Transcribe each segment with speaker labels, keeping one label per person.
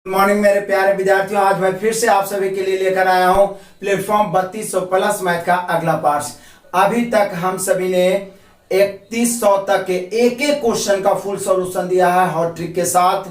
Speaker 1: Good morning मेरे प्यारे विद्यार्थियों। आज मैं फिर से आप सभी के लिए लेकर आया हूं प्लेटफॉर्म 3200 प्लस मैथ का अगला पार्ट। अभी तक हम सभी ने 3100 तक के एक एक क्वेश्चन का फुल सॉल्यूशन दिया है हॉट ट्रिक के साथ।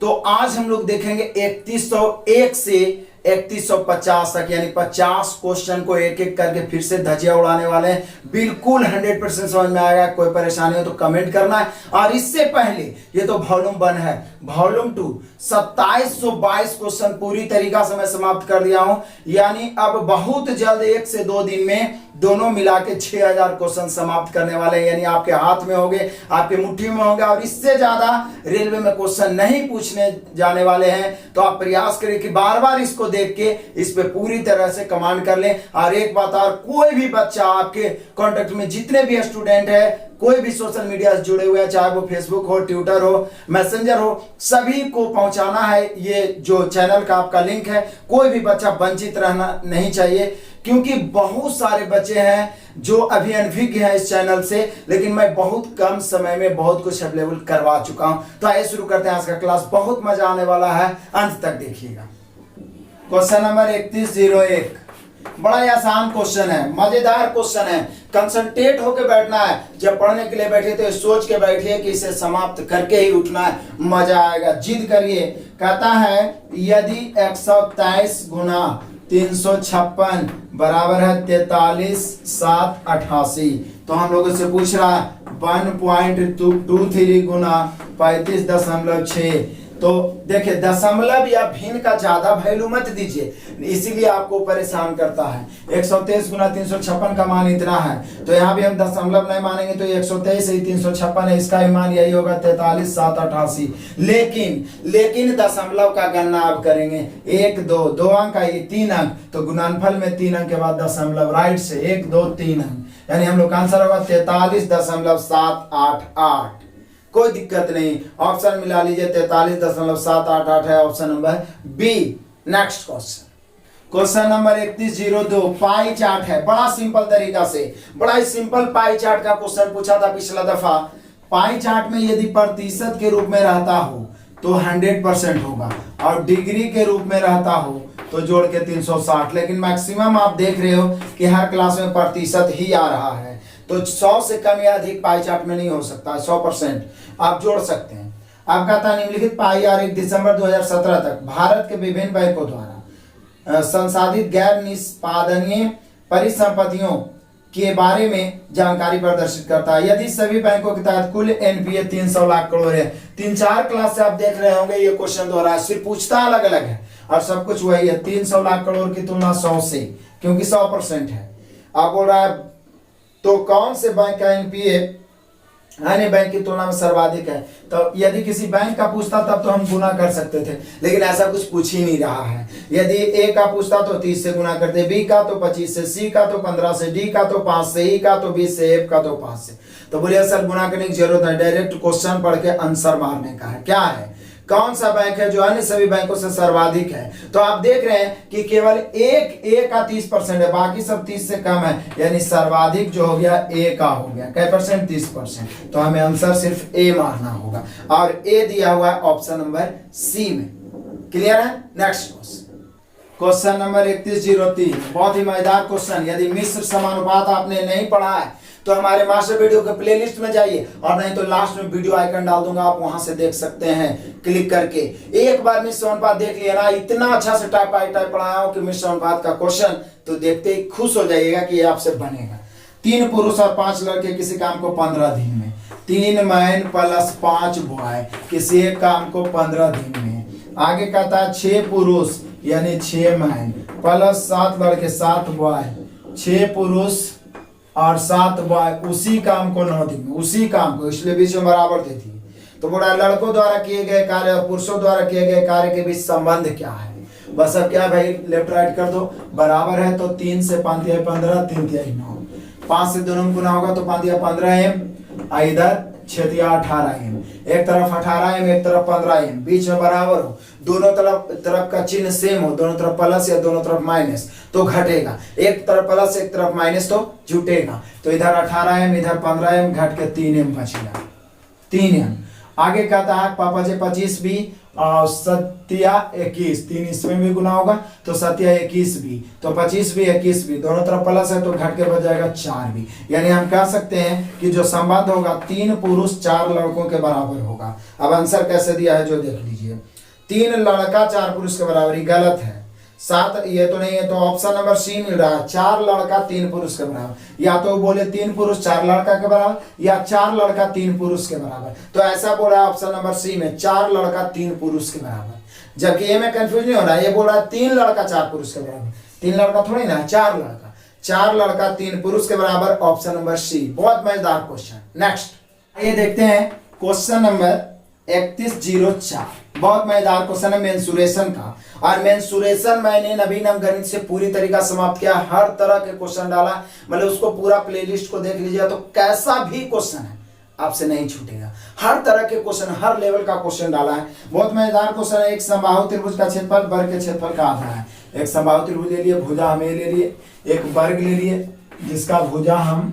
Speaker 1: तो आज हम लोग देखेंगे 3101 से 3150 तक, यानी 50 क्वेश्चन को एक एक करके फिर से धजिया उड़ाने वाले हैं। बिल्कुल 100% समझ में आएगा। कोई परेशानी हो तो कमेंट करना है। और इससे पहले ये तो वॉल्यूम 1 है, वॉल्यूम 2 2722 क्वेश्चन पूरी तरीका से मैं समाप्त कर दिया हूं। यानी अब बहुत जल्द 1 से 2 दिन में दोनों मिला के 6000 क्वेश्चन समाप्त करने वाले हैं। यानी आपके हाथ में होंगे, आपके मुट्ठी में होंगे। और इससे ज्यादा रेलवे में क्वेश्चन नहीं पूछने जाने वाले हैं। तो आप प्रयास करें कि बार बार इसको देख के इस पे पूरी तरह से कमांड कर लें। और एक बात और, कोई भी बच्चा आपके कांटेक्ट में जितने भी स्टूडेंट है, कोई भी सोशल मीडिया से जुड़े हुए हैं, चाहे वो फेसबुक हो, ट्विटर हो, मैसेंजर हो, सभी को पहुंचाना है। ये जो चैनल का आपका लिंक है, कोई भी बच्चा वंचित रहना नहीं चाहिए, क्योंकि बहुत सारे बच्चे हैं जो अभी अनभिज्ञ हैं इस चैनल से। लेकिन मैं बहुत कम समय में बहुत कुछ अवेलेबल करवा चुका हूं। तो आइए शुरू करते हैं आज का क्लास। बहुत मजा आने वाला है, अंत तक देखिएगा। क्वेश्चन नंबर 3101 बड़ा ही आसान क्वेश्चन है, मजेदार क्वेश्चन है। कंसंट्रेट होकर बैठना है। जब पढ़ने के लिए बैठे तो सोच के बैठिए कि इसे समाप्त करके ही उठना है, मजा आएगा। जिद करिए। कहता है यदि 123 गुना 356 बराबर है 43 7 88, तो हम लोगों से पूछ रहा है 1.23 गुना 35.6। तो देखिए, दशमलव या भिन्न का ज्यादा वैल्यू मत दीजिए, इसीलिए आपको परेशान करता है। 123 गुना 356 का मान इतना है, तो यहाँ भी हम दशमलव नहीं मानेंगे। तो 123 से 356 है, इसका भी मान यही होगा 43 7 88। लेकिन दशमलव का गणना आप करेंगे 1 2 2 अंक का, ये 3 अंक, तो गुणनफल में 3 अंक के बाद दशमलव राइट से 1 2 3 अंक, यानी हम लोग का आंसर होगा 43.788। कोई दिक्कत नहीं, ऑप्शन मिला लीजिए। 43.788 है option number B. Next question, question number 3102 pie chart है। बड़ा सिंपल तरीका से, बड़ा ही सिंपल पाई चार्ट का क्वेश्चन पूछा था पिछला दफा। पाई चार्ट में यदि प्रतिशत के रूप में रहता हो तो 100% होगा, और डिग्री के रूप में रहता हो तो जोड़ के 360। लेकिन मैक्सिमम आप देख रहे हो कि हर क्लास में प्रतिशत ही आ रहा है, तो 100 से कम या अधिक पाई चार्ट में नहीं हो सकता। 100% आप जोड़ सकते हैं। अब कहता है निम्नलिखित पाई और 1 दिसंबर 2017 तक भारत के विभिन्न बैंकों द्वारा संसाधित गैर निष्पादनीय परिसंपत्तियों के बारे में जानकारी प्रदर्शित करता है। यदि सभी बैंकों के तहत कुल एनपीए 300 लाख करोड़ है। 3-4 क्लास से आप देख रहे होंगे ये क्वेश्चन दोहरा, सिर्फ पूछता अलग अलग है और सब कुछ वही है। 300 लाख करोड़ की तुलना 100 से, क्योंकि 100% है। आप बोल रहा है तो कौन से बैंक का एनपीए अन्य बैंक की तुलना में सर्वाधिक है। तो यदि किसी बैंक का पूछता तब तो हम गुना कर सकते थे, लेकिन ऐसा कुछ पूछ ही नहीं रहा है। यदि ए का पूछता तो 30 से गुना करते, बी का तो 25 से, सी का तो 15 से, डी का तो 5 से, ई का तो 20 से, एफ का तो 5 से। तो बोलिए सर गुना करने की जरूरत है, डायरेक्ट क्वेश्चन पढ़ के आंसर मारने का है। क्या है, कौन सा बैंक है जो अन्य सभी बैंकों से सर्वाधिक है। तो आप देख रहे हैं कि केवल एक ए का 30% है, बाकी सब 30 से कम है, यानी सर्वाधिक जो हो गया ए का हो गया। कै परसेंट? 30%। तो हमें आंसर सिर्फ ए मारना होगा, और ए दिया हुआ है ऑप्शन नंबर सी में। क्लियर है? नेक्स्ट क्वेश्चन, क्वेश्चन नंबर 3103 बहुत ही मजेदार क्वेश्चन। यदि मिश्र समानुपात आपने नहीं पढ़ा है तो हमारे मास्टर वीडियो के प्लेलिस्ट में जाइए, और नहीं तो लास्ट में वीडियो आइकन डाल दूंगा, आप वहां से देख सकते हैं क्लिक करके। एक बार मिश्र समानुपात देख लिया ना, इतना अच्छा से टाइप पढ़ाया हूं कि मिश्र समानुपात का क्वेश्चन तो देखते ही खुश हो जाइएगा कि ये आपसे बनेगा। 3 पुरुष और 5 लड़के किसी काम को 15 दिन में, 3 मैन प्लस 5 बॉय किसी एक काम को 15 दिन में। आगे कहता है 6 पुरुष यानी 6 मैन प्लस 7 लड़के 7 बॉय, 6 पुरुष और 7 बॉय उसी काम को 9 दिन में, उसी काम को, इसलिए बीच में बराबर देती है। तो बोला लड़कों द्वारा किए गए कार्य और पुरुषों द्वारा किए गए कार्य के बीच संबंध क्या है। बस अब क्या भाई, लेफ्ट राइट कर दो, बराबर है तो 3 से 5 तिहाई 15, 3 तिहाई 9, 5 से दोनों में गुना होगा तो 5 तिहाई 15 एम, इधर 6 तिहाई 18 एम, एक तरफ 18 एम एक तरफ 15 एम, बीच में बराबर हो, दोनों तरफ का चिन्ह सेम हो, दोनों तरफ प्लस या दोनों तरफ माइनस, तो घटेगा। एक तरफ प्लस एक तरफ माइनस तो जुटेगा। तो इधर 18 एम इधर 15 एम, घट के 3 एम बचेगा, 3 एम। आगे कहता है पापा जी 25 बी और सत्या 21, 3 इसमें भी गुना होगा तो सत्या 21 भी, तो 25 भी 21 भी, दोनों तरफ प्लस है तो घट के बच जाएगा 4 भी। यानी हम कह सकते हैं कि जो संबंध होगा 3 पुरुष 4 लड़कों के बराबर होगा। अब आंसर कैसे दिया है जो देख लीजिए, 3 लड़का 4 पुरुष के बराबर, ये गलत है। 7 ये तो नहीं है, तो ऑप्शन नंबर सी मिल रहा है, 4 लड़का 3 पुरुष के बराबर। या तो बोले 3 पुरुष 4 लड़का के बराबर, या 4 लड़का 3 पुरुष के बराबर। तो ऐसा बोल रहा है ऑप्शन नंबर सी में 4 लड़का 3 पुरुष के बराबर। जबकि ये में कंफ्यूज नहीं हो रहा है, ये बोल रहा है 3 लड़का 4 पुरुष के बराबर। 3 लड़का थोड़ी ना, 4 लड़का, 4 लड़का 3 पुरुष के बराबर, ऑप्शन नंबर सी। बहुत मजेदार क्वेश्चन। नेक्स्ट ये देखते हैं क्वेश्चन नंबर 3104। बहुत मजेदार क्वेश्चन है मेंसुरेशन का। और मेंसुरेशन मैंने नवीनम गणित से पूरी तरीका समाप्त किया, हर तरह के क्वेश्चन डाला, मतलब उसको पूरा प्लेलिस्ट को देख लीजिए तो कैसा भी क्वेश्चन है आपसे नहीं छूटेगा। हर तरह के क्वेश्चन, हर लेवल का क्वेश्चन डाला है। बहुत मजेदार क्वेश्चन है। एक समबाहु त्रिभुज का क्षेत्रफल वर्ग के क्षेत्रफल का आधा है। एक समबाहु त्रिभुज ले लिए, भुजा हमें ले लिए, एक वर्ग ले लिए जिसका भुजा हम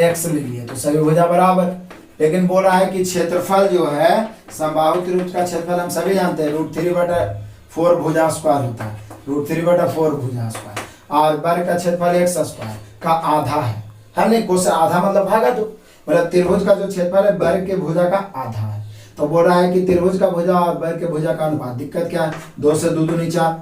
Speaker 1: x ले लिए, तो सभी भुजा बराबर। लेकिन बोल रहा है कि क्षेत्रफल जो है समबाहु त्रिभुज का क्षेत्रफल हम सभी जानते हैं √3/4 भुजा स्क्वायर होता है, √3/4 भुजा स्क्वायर, और वर्ग का क्षेत्रफल x स्क्वायर का आधा है। हम नहीं, क्वेश्चन आधा मतलब भागा दो, मतलब त्रिभुज का जो क्षेत्रफल है वर्ग के भुजा का आधा है। तो बोल रहा है कि त्रिभुज का भुजा और वर्ग के भुजा का अनुपात। दिक्कत क्या है, 2 से 2 दूनी 4,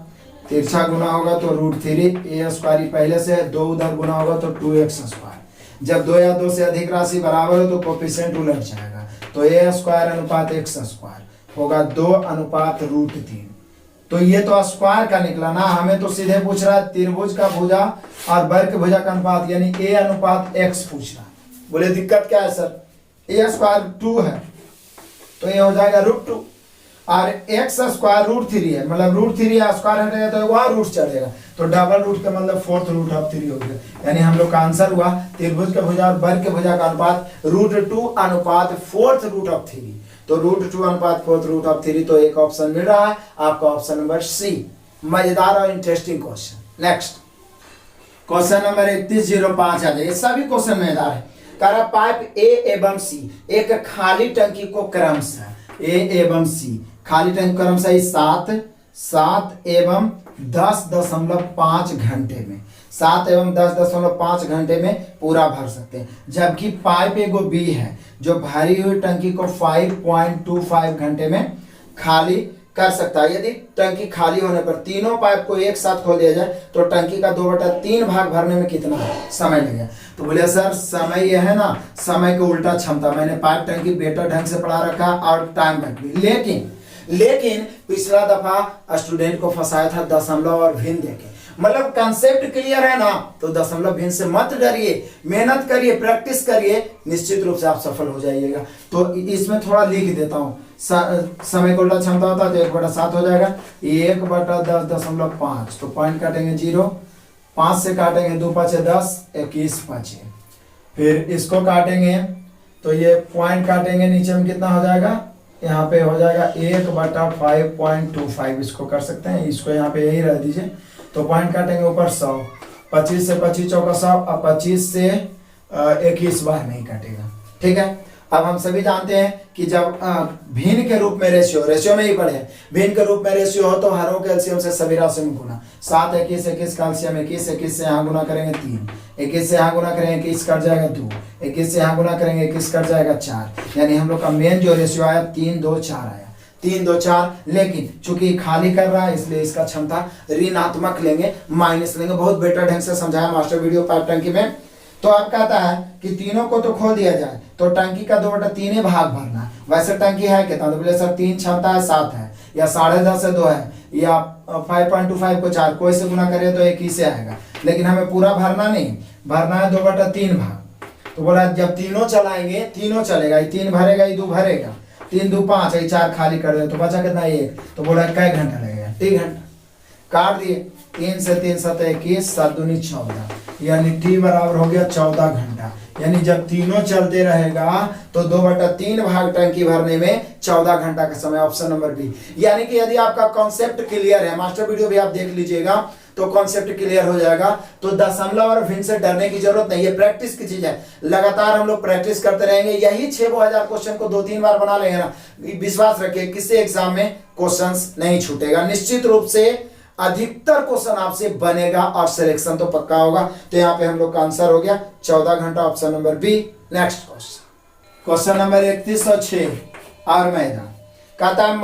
Speaker 1: तिरछा गुना होगा तो √3a² पहले से, 2 उधर गुना होगा तो 2x स्क्वायर। जब 2 या 2 से अधिक राशि बराबर हो तो कोफिशिएंट उलट जाएगा, तो a² अनुपात x स्क्वायर होगा 2:√3। तो ये तो स्क्वायर का निकला ना, हमें तो सीधे पूछ रहा है त्रिभुज का भुजा और वर्ग के भुजा का अनुपात, यानी a/x पूछ रहा है। बोले दिक्कत क्या है सर, a² 2 है तो ये हो जाएगा √2, और x स्क्वायर √3 है, मतलब √3 स्क्वायर हटेगा तो वहां रूट चढ़ेगा, तो डबल रूट का मतलब 4√3 हो गया। यानी हम लोग का आंसर हुआ त्रिभुज का भुजा और वर्ग के भुजा का अनुपात √2/4√3। तो √2/4√3, तो एक ऑप्शन मिल रहा है आपका, ऑप्शन नंबर सी। मजेदार और interesting question. Next question number 3105 आ जाए। सभी क्वेश्चन मजेदार है। कह रहा पाइप ए एवं सी एक खाली टंकी को क्रमशः ए एवं सी खाली टंकी क्रमशः 7 एवं 10.5 घंटे में 7 एवं 10.5 घंटे में पूरा भर सकते हैं। जबकि पाइप एगो बी है जो भरी हुई टंकी को 5.25 घंटे में खाली कर सकता है। यदि टंकी खाली होने पर तीनों पाइप को एक साथ खोल दिया जाए तो टंकी का 2/3 भाग भरने में कितना समय लगेगा। तो बोले सर समय यह है ना, समय के उल्टा क्षमता। मैंने पाइप टंकी बेटर ढंग से पढ़ा रखा और टाइम रख ली, लेकिन पिछला दफा स्टूडेंट को फंसाया था दशमलव और भिन्न देके। मतलब कंसेप्ट क्लियर है ना, तो दशमलव भिन्न से मत डरिए, मेहनत करिए, प्रैक्टिस करिए, निश्चित रूप से आप सफल हो जाइएगा। तो इसमें थोड़ा लिख देता हूँ, समय को उल्टा क्षमता होता है तो 1/7 हो जाएगा, 1/10.5, तो पॉइंट काटेंगे 0, 5 से काटेंगे 2 5 10, 21 5, फिर इसको काटेंगे तो ये पॉइंट काटेंगे नीचे में कितना हो जाएगा, यहाँ पे हो जाएगा 1/5.25। इसको कर सकते हैं, इसको यहाँ पे यही रह दीजिए, तो पॉइंट काटेंगे ऊपर 100, 25 से 25 चौका 100, और 25 से 21 बार नहीं काटेगा। ठीक है, अब हम सभी जानते हैं कि जब भिन्न के रूप में रेशियो में ही पढ़े, भिन्न के रूप में रेशियो हो तो हरों के एलसीएम से सभी राशियों में गुना। 7 21 21 का एलसीएम 21 से यहाँ गुना करेंगे 3, 21 से यहाँ गुना करेंगे 21 कट जाएगा 2, 21 से यहाँ गुना करेंगे 21 कट जाएगा 4। यानी हम लोग का मेन जो रेशियो आया 3 2 4 आया, 3 2 4। लेकिन चूंकि खाली कर रहा है इसलिए इसका क्षमता ऋणात्मक लेंगे, माइनस लेंगे। बहुत बेटर ढंग से समझाया मास्टर वीडियो पाइप टंकी में। तो अब कहता है कि तीनों को तो खोल दिया जाए तो टंकी का 2/3 भाग भरना है। वैसे टंकी है कितना, तो बोले सर 3 क्षमता है 7 है, या 10.5 से 2 है, या 5.25 को 4 कोई से गुना करिए तो 1 ही से आएगा। लेकिन हमें पूरा भरना नहीं, भरना है 2/3 भाग। तो बोला जब तीनों चलाएंगे, तीनों चलेगा, 3 भरेगा, 2 भरेगा, 3 2 5, 4 खाली कर दे तो बचा कितना 1। तो बोला कै घंटा लगेगा, 3 घंटा। काट दिए, 3 से 3 7 21, 7 दूनी 14, यानी टी बराबर हो गया 14 घंटा। यानी जब तीनों चलते रहेगा तो 2/3 भाग टंकी भरने में 14 घंटा का समय, ऑप्शन नंबर बी। यानी कि यदि आपका कॉन्सेप्ट क्लियर है, मास्टर वीडियो भी आप देख लीजिएगा, तो कॉन्सेप्ट क्लियर हो जाएगा। तो दशमलव और भिन्न से डरने की जरूरत नहीं है, प्रैक्टिस की चीज है। लगातार हम लोग प्रैक्टिस करते रहेंगे, यही 6,000 क्वेश्चन को 2-3 बार बना लेंगे ना, विश्वास रखिए किसी एग्जाम में क्वेश्चंस नहीं छूटेगा। निश्चित रूप से अधिकतर क्वेश्चन आपसे बनेगा और सिलेक्शन तो पक्का होगा। तो यहाँ पे हम लोग का आंसर हो गया 14 घंटा, option number B. Next question number 3106 और मैदान कहता है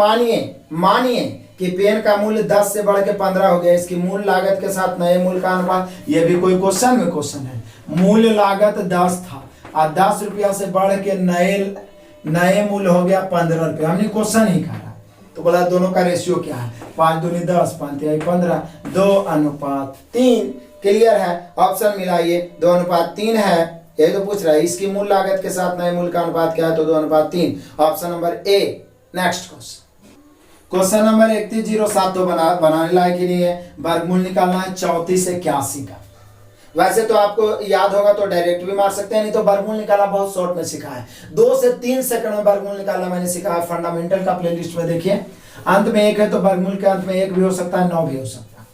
Speaker 1: मानिए कि पेन का मूल्य 10 से बढ़ के 15 हो गया, इसकी मूल लागत के साथ नए मूल्य का अनुपात। ये भी कोई क्वेश्चन में क्वेश्चन है। मूल लागत 10 था और 10 रुपया से बढ़ के नए मूल्य हो गया 15 रुपया। हमने क्वेश्चन ही कहा, तो बोला दोनों का रेशियो क्या है, 5 दूनी 10, 5 तिहाई 15, 2:3। क्लियर है, ऑप्शन मिलाइए, 2:3 है, यही तो पूछ रहा है। इसकी मूल लागत के साथ नए मूल्य का अनुपात क्या है, तो 2:3, option number a. Next question number 3107 तो बनाने लायक ही नहीं है। वर्गमूल निकालना है 34 से 81 का। वैसे तो आपको याद होगा तो डायरेक्ट भी मार सकते हैं, नहीं तो वर्गमूल निकालना बहुत शॉर्ट में सिखा है। 2 से 3 सेकंड में वर्गमूल निकालना मैंने सिखा है, फंडामेंटल का प्लेलिस्ट में देखिए। अंत में 1 है तो वर्गमूल के अंत में 1 भी हो सकता है, 9 भी हो सकता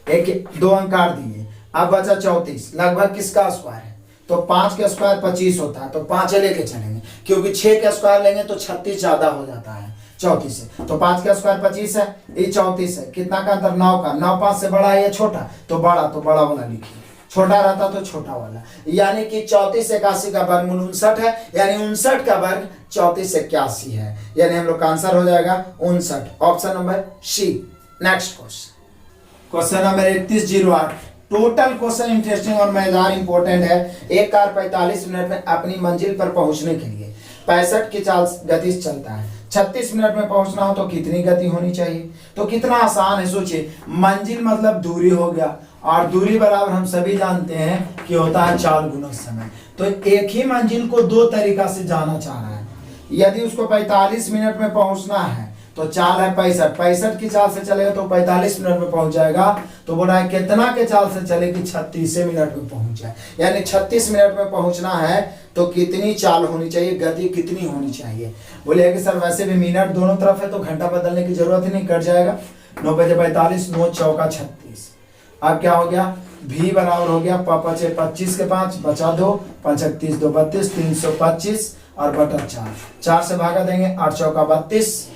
Speaker 1: है। 2 अंक काट दिए, अब बचा 34। लगभग किसका स्क्वायर है, तो 5 के स्क्वायर 25 होता है, तो 5 लेके चलेंगे, क्योंकि 6 के स्क्वायर लेंगे तो 36 ज्यादा हो जाता है 34 से। तो 5 का स्क्वायर 25 है, ये 34 है। कितना का अंतर, 9 का। 9 5 से बड़ा है या छोटा, तो बड़ा वाला लिखिए, छोटा रहता तो छोटा वाला। यानी कि 34 से 81 का वर्गमूल 59 है, यानी 59 का वर्ग 34 से 81 है, यानी हम लोग का आंसर हो जाएगा 59, option number C. Next question number 3108। Total question interesting और मजेदार इंपॉर्टेंट है। एक कार 45 मिनट में अपनी मंजिल पर पहुंचने के लिए 65 की गति से चलता है। 36 मिनट में पहुंचना हो तो कितनी गति होनी चाहिए। तो कितना आसान है, सोचिए। मंजिल मतलब दूरी हो गया, और दूरी बराबर हम सभी जानते हैं कि होता है 4 गुना समय। तो एक ही मंजिल को 2 तरीका से जाना चाह रहा है। यदि उसको 45 मिनट में पहुंचना है तो चाल है 65 की चाल से चलेगा तो 45 मिनट में पहुंच जाएगा। तो बोला है कितना के चाल से चले कि 36 मिनट में पहुंच जाए, यानी 36 मिनट में पहुंचना है तो कितनी चाल होनी चाहिए, गति कितनी होनी चाहिए। बोले कि सर वैसे भी मिनट दोनों तरफ है तो घंटा बदलने की जरूरत ही नहीं, कट जाएगा। 9 बजे 45, 9 चौका 36। अब क्या हो गया, v बराबर हो गया 25 के 5 बचा 2, 5 31 2 32, 325 और बटा 4 से भागा देंगे, 8 चौका 32,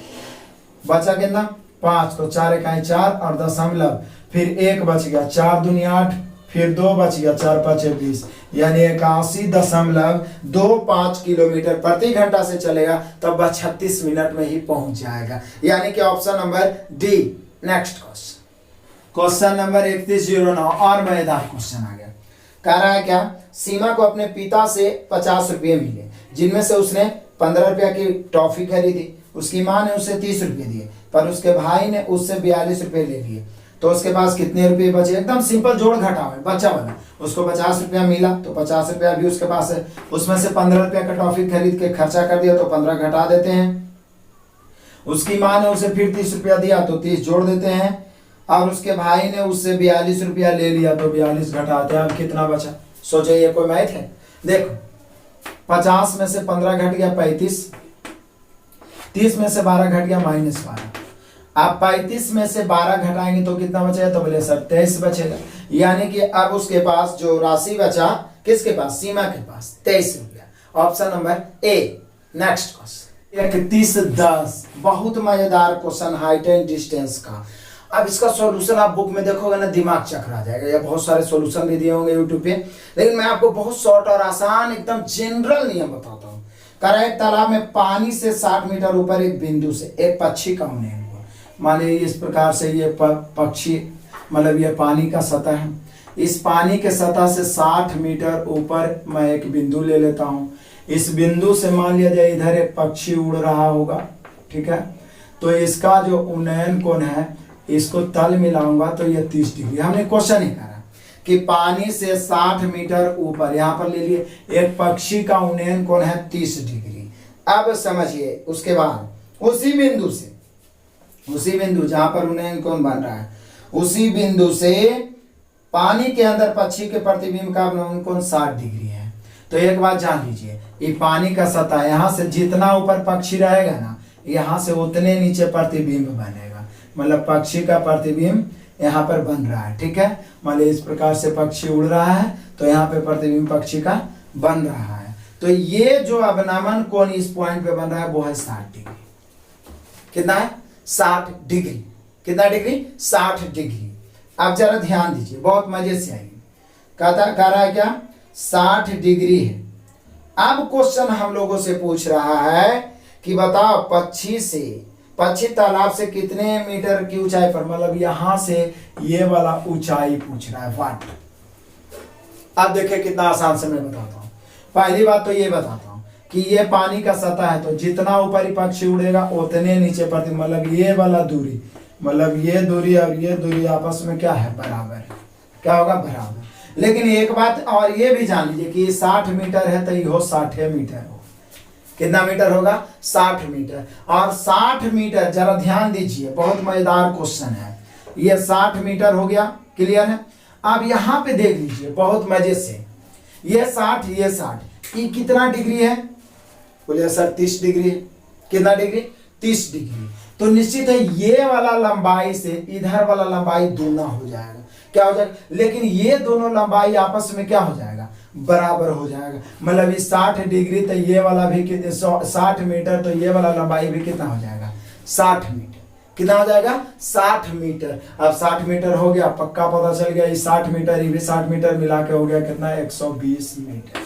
Speaker 1: बचा कितना 5, तो 4 इकाई 4 और दशमलव, फिर 1 बच गया, 4 दूनी 8, फिर 2 बच गया, 4 5 20, यानी 81.25 किलोमीटर प्रति घंटा से चलेगा, तब वह 36 मिनट में ही पहुंच जाएगा, यानी कि option number d. Next question number 3109 और मजेदार क्वेश्चन आ गया। कह रहा है क्या, सीमा को अपने पिता से 50 रुपये मिले, जिनमें से उसने 15 रुपया की टॉफी खरीदी। उसकी माँ ने उसे 30 रुपये दिए, पर उसके भाई ने उससे 42 रुपये ले लिए। तो उसके पास कितने रुपये बचे, एकदम सिंपल जोड़ घटाव है, बच्चा वाला। उसको 50 रुपया मिला तो 50 रुपया भी उसके पास है, उसमें से 15 रुपया का टॉफी खरीद के खर्चा कर दिया तो 15 घटा देते हैं। उसकी माँ ने उसे फिर 30 रुपया दिया तो 30 जोड़ देते हैं, और उसके भाई ने उससे 42 रुपया ले लिया तो 42 घटाते हैं। अब कितना बचा, सोचो, ये कोई मैथ है। देखो 50 में से 15 घट गया 35, 30 में से 12 घट गया -12। आप 35 में से 12 घटाएंगे तो कितना बचेगा, तो बोले सर 23 बचेगा। यानी कि अब उसके पास जो राशि बचा, किसके पास, सीमा के पास, 23 रुपया, option number a. Next question 3110, बहुत मजेदार क्वेश्चन, हाइट एंड डिस्टेंस का। अब इसका सॉल्यूशन आप बुक में देखोगे ना, दिमाग चकरा जाएगा। या बहुत सारे सॉल्यूशन भी दिए होंगे यूट्यूब पे, लेकिन मैं आपको बहुत शॉर्ट और आसान एकदम जनरल नियम बताता हूँ। कह रहा है तालाब में पानी से 60 मीटर ऊपर एक बिंदु से एक पक्षी का उन्नयन हुआ। माने इस प्रकार से ये पक्षी, मतलब ये पानी का सतह है, इस पानी के सतह से 60 मीटर ऊपर मैं एक बिंदु ले लेता हूँ। इस बिंदु से मान लिया जाए इधर एक पक्षी उड़ रहा होगा, ठीक है। तो इसका जो उन्नयन कोण है, इसको तल मिलाऊंगा तो ये 30 डिग्री। हमने क्वेश्चन ही करा कि पानी से 60 मीटर ऊपर, यहाँ पर ले लिए, एक पक्षी का उन्नयन कोण है 30 डिग्री। अब समझिए, उसके बाद उसी बिंदु जहां पर उन्नयन कोण बन रहा है, उसी बिंदु से पानी के अंदर पक्षी के प्रतिबिंब का उन्नयन कोण 60 डिग्री है। तो एक बात जान लीजिए, ये पानी का सतह, यहाँ से जितना ऊपर पक्षी रहेगा ना, यहाँ से उतने नीचे प्रतिबिंब बनेगा। मतलब पक्षी का प्रतिबिंब यहाँ पर बन रहा है। ठीक है, मान लीजिए इस प्रकार से पक्षी उड़ रहा है तो यहाँ पे प्रतिबिंब पक्षी का बन रहा है। तो ये जो अवनमन कोण इस पॉइंट पे बन रहा है वो है 60 डिग्री। कितना है? 60 डिग्री। कितना डिग्री? 60 डिग्री। अब जरा ध्यान दीजिए, बहुत मजे से आएगी। कह रहा है क्या? 60 डिग्री है। अब क्वेश्चन हम लोगों से पूछ रहा है कि बताओ पक्षी तालाब से कितने मीटर की ऊंचाई पर, मतलब यहां से ये वाला ऊंचाई पूछ रहा है, वाट। अब देखिए कितना आसान से मैं बताता हूं। पहली बात तो ये बताता हूं कि ये पानी का सतह है, तो जितना ऊपरी पक्षी उड़ेगा उतने नीचे प्रति, मतलब ये वाला दूरी, मतलब ये दूरी और ये दूरी आपस में क्या है? बराबर। क्या होगा? बराबर। लेकिन एक बात और ये भी जान लीजिए कि 60 मीटर है तो ये 60 मीटर हो। कितना मीटर होगा? 60 मीटर। और 60 मीटर, जरा ध्यान दीजिए, बहुत मजेदार क्वेश्चन है। ये 60 मीटर हो गया, क्लियर है। अब यहां पे देख लीजिए बहुत मजे से, ये 60, ये कितना डिग्री है? बोलिए सर 30 डिग्री है। कितना डिग्री? 30 डिग्री। तो निश्चित है ये वाला लंबाई से इधर वाला लंबाई दूना हो जाएगा। क्या हो जाएगा? लेकिन ये दोनों लंबाई आपस में क्या हो जाएगा? बराबर हो जाएगा। मतलब इस 60 डिग्री तो ये वाला भी 60 मीटर, तो ये वाला लंबाई भी कितना हो जाएगा? 60 मीटर। कितना हो जाएगा? 60 मीटर। अब 60 मीटर हो गया, पक्का पता चल गया। ये 60 मीटर, ये भी 60 मीटर मिला के हो गया कितना? 120 मीटर।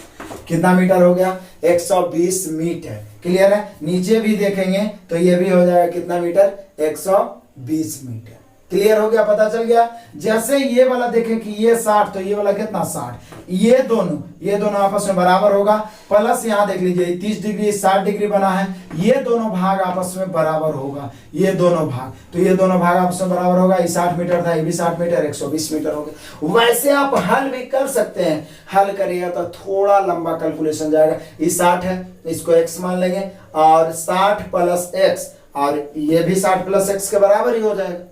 Speaker 1: कितना मीटर हो गया? 120 मीटर। क्लियर है। नीचे भी देखेंगे तो ये भी हो जाएगा कितना मीटर? 120 मीटर। क्लियर हो गया, पता चल गया। जैसे ये वाला देखें कि ये 60, तो ये वाला कितना? 60। ये दोनों आपस में बराबर होगा। प्लस यहाँ देख लीजिए 30 डिग्री 60 डिग्री बना है, ये दोनों भाग आपस में बराबर होगा। ये दोनों भाग, तो ये दोनों भाग आपस में बराबर होगा। ये 60 मीटर था, ये भी 60 मीटर, 120 मीटर हो गया। वैसे आप हल भी कर सकते हैं। हल करिएगा तो थोड़ा लंबा कैलकुलेशन जाएगा। ये 60 है, इसको x मान लेंगे, और 60 प्लस x, और ये भी 60 प्लस x के बराबर ही हो जाएगा।